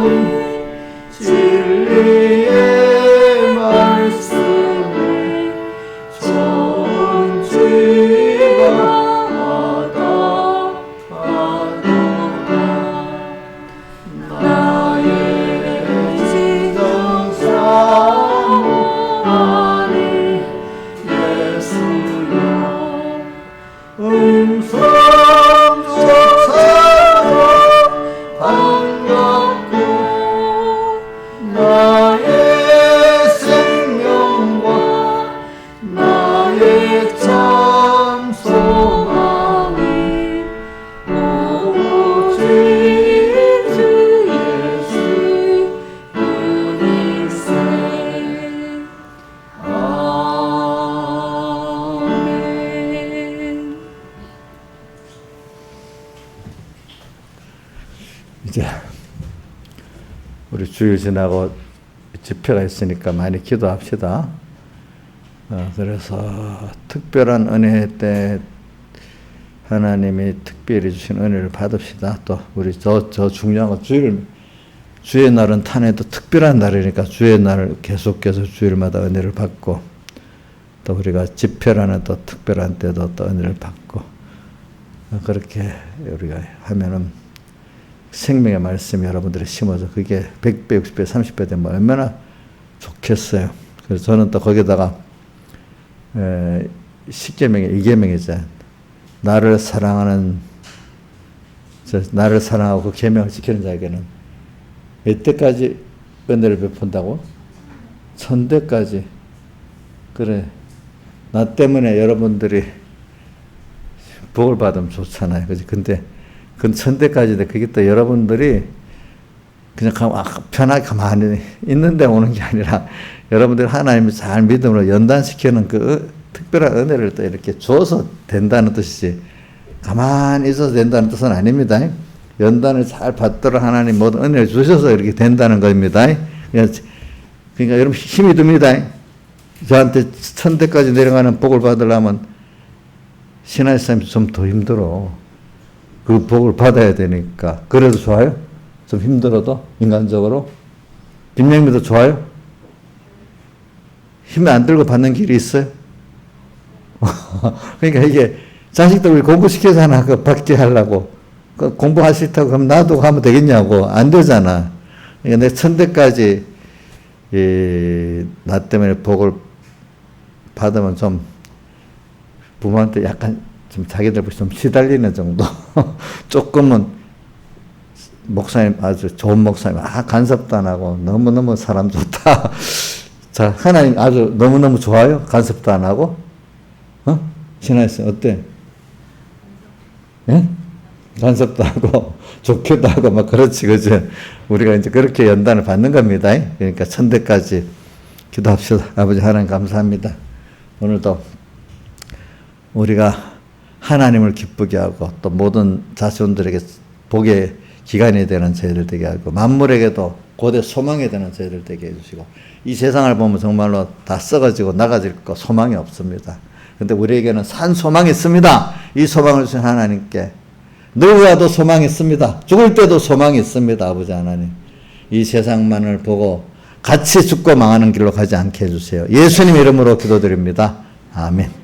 진리의 말씀에 전지가 와닿아도다 나의 진정 사모 안에 예수여 음성조차도 반갑고 나의 생명과 나의 참 소망이 오직 주 예수 뿐이세 아멘. 이제 우리 주일 지나고 집회가 있으니까 많이 기도합시다. 그래서 특별한 은혜 때 하나님이 특별히 주신 은혜를 받읍시다. 또 우리 저 중요한 거 주의 날은 탄해도 특별한 날이니까 주의 날을 계속해서 주일마다 은혜를 받고 또 우리가 집회라는 또 특별한 때도 또 은혜를 받고 그렇게 우리가 하면은 생명의 말씀이 여러분들이 심어서 그게 100배, 60배, 30배 되면 얼마나 좋겠어요. 그래서 저는 또 거기다가 10계명의 2계명이죠. 나를 사랑하고 그 계명을 지키는 자에게는 몇 대까지 은혜를 베푼다고? 1000대까지. 그래. 나 때문에 여러분들이 복을 받으면 좋잖아요. 그지? 근데 그건 1000대까지인데 그게 또 여러분들이 그냥 편하게 가만히 있는데 오는 게 아니라 여러분들이 하나님을 잘 믿음으로 연단시키는 그 특별한 은혜를 또 이렇게 줘서 된다는 뜻이지 가만히 있어서 된다는 뜻은 아닙니다. 연단을 잘 받도록 하나님 모든 은혜를 주셔서 이렇게 된다는 겁니다. 그러니까 여러분 힘이 듭니다. 저한테 1000대까지 내려가는 복을 받으려면 신앙의 삶이 좀 더 힘들어. 그 복을 받아야 되니까. 그래도 좋아요? 좀 힘들어도? 인간적으로? 김영미도 좋아요? 힘이 안 들고 받는 길이 있어요? 그러니까 이게 자식들 우리 공부시키잖아. 그 받게 하려고. 그 공부할 수 있다고 그럼 나도 가면 되겠냐고. 안 되잖아. 그러니까 내 1000대까지 나 때문에 복을 받으면 좀 부모한테 약간 좀 자기들 좀 시달리는 정도. 조금은 목사님 아주 좋은 목사님 간섭도 안 하고 너무너무 사람 좋다. 자, 하나님 아주 너무너무 좋아요. 간섭도 안 하고. 신하였어요. 어때? 예? 간섭도 하고 좋기도 하고 막 그렇지 그죠? 우리가 이제 그렇게 연단을 받는 겁니다. 그러니까 1000대까지 기도합시다. 아버지 하나님 감사합니다. 오늘도 우리가 하나님을 기쁘게 하고 또 모든 자손들에게 복의 기간이 되는 저희들 되게 하고 만물에게도 고대 소망이 되는 저희들 되게 해주시고 이 세상을 보면 정말로 다 썩어지고 나가질 거 소망이 없습니다. 근데 우리에게는 산 소망이 있습니다. 이 소망을 주신 하나님께 늙어도 소망이 있습니다. 죽을 때도 소망이 있습니다. 아버지 하나님. 이 세상만을 보고 같이 죽고 망하는 길로 가지 않게 해주세요. 예수님 이름으로 기도드립니다. 아멘.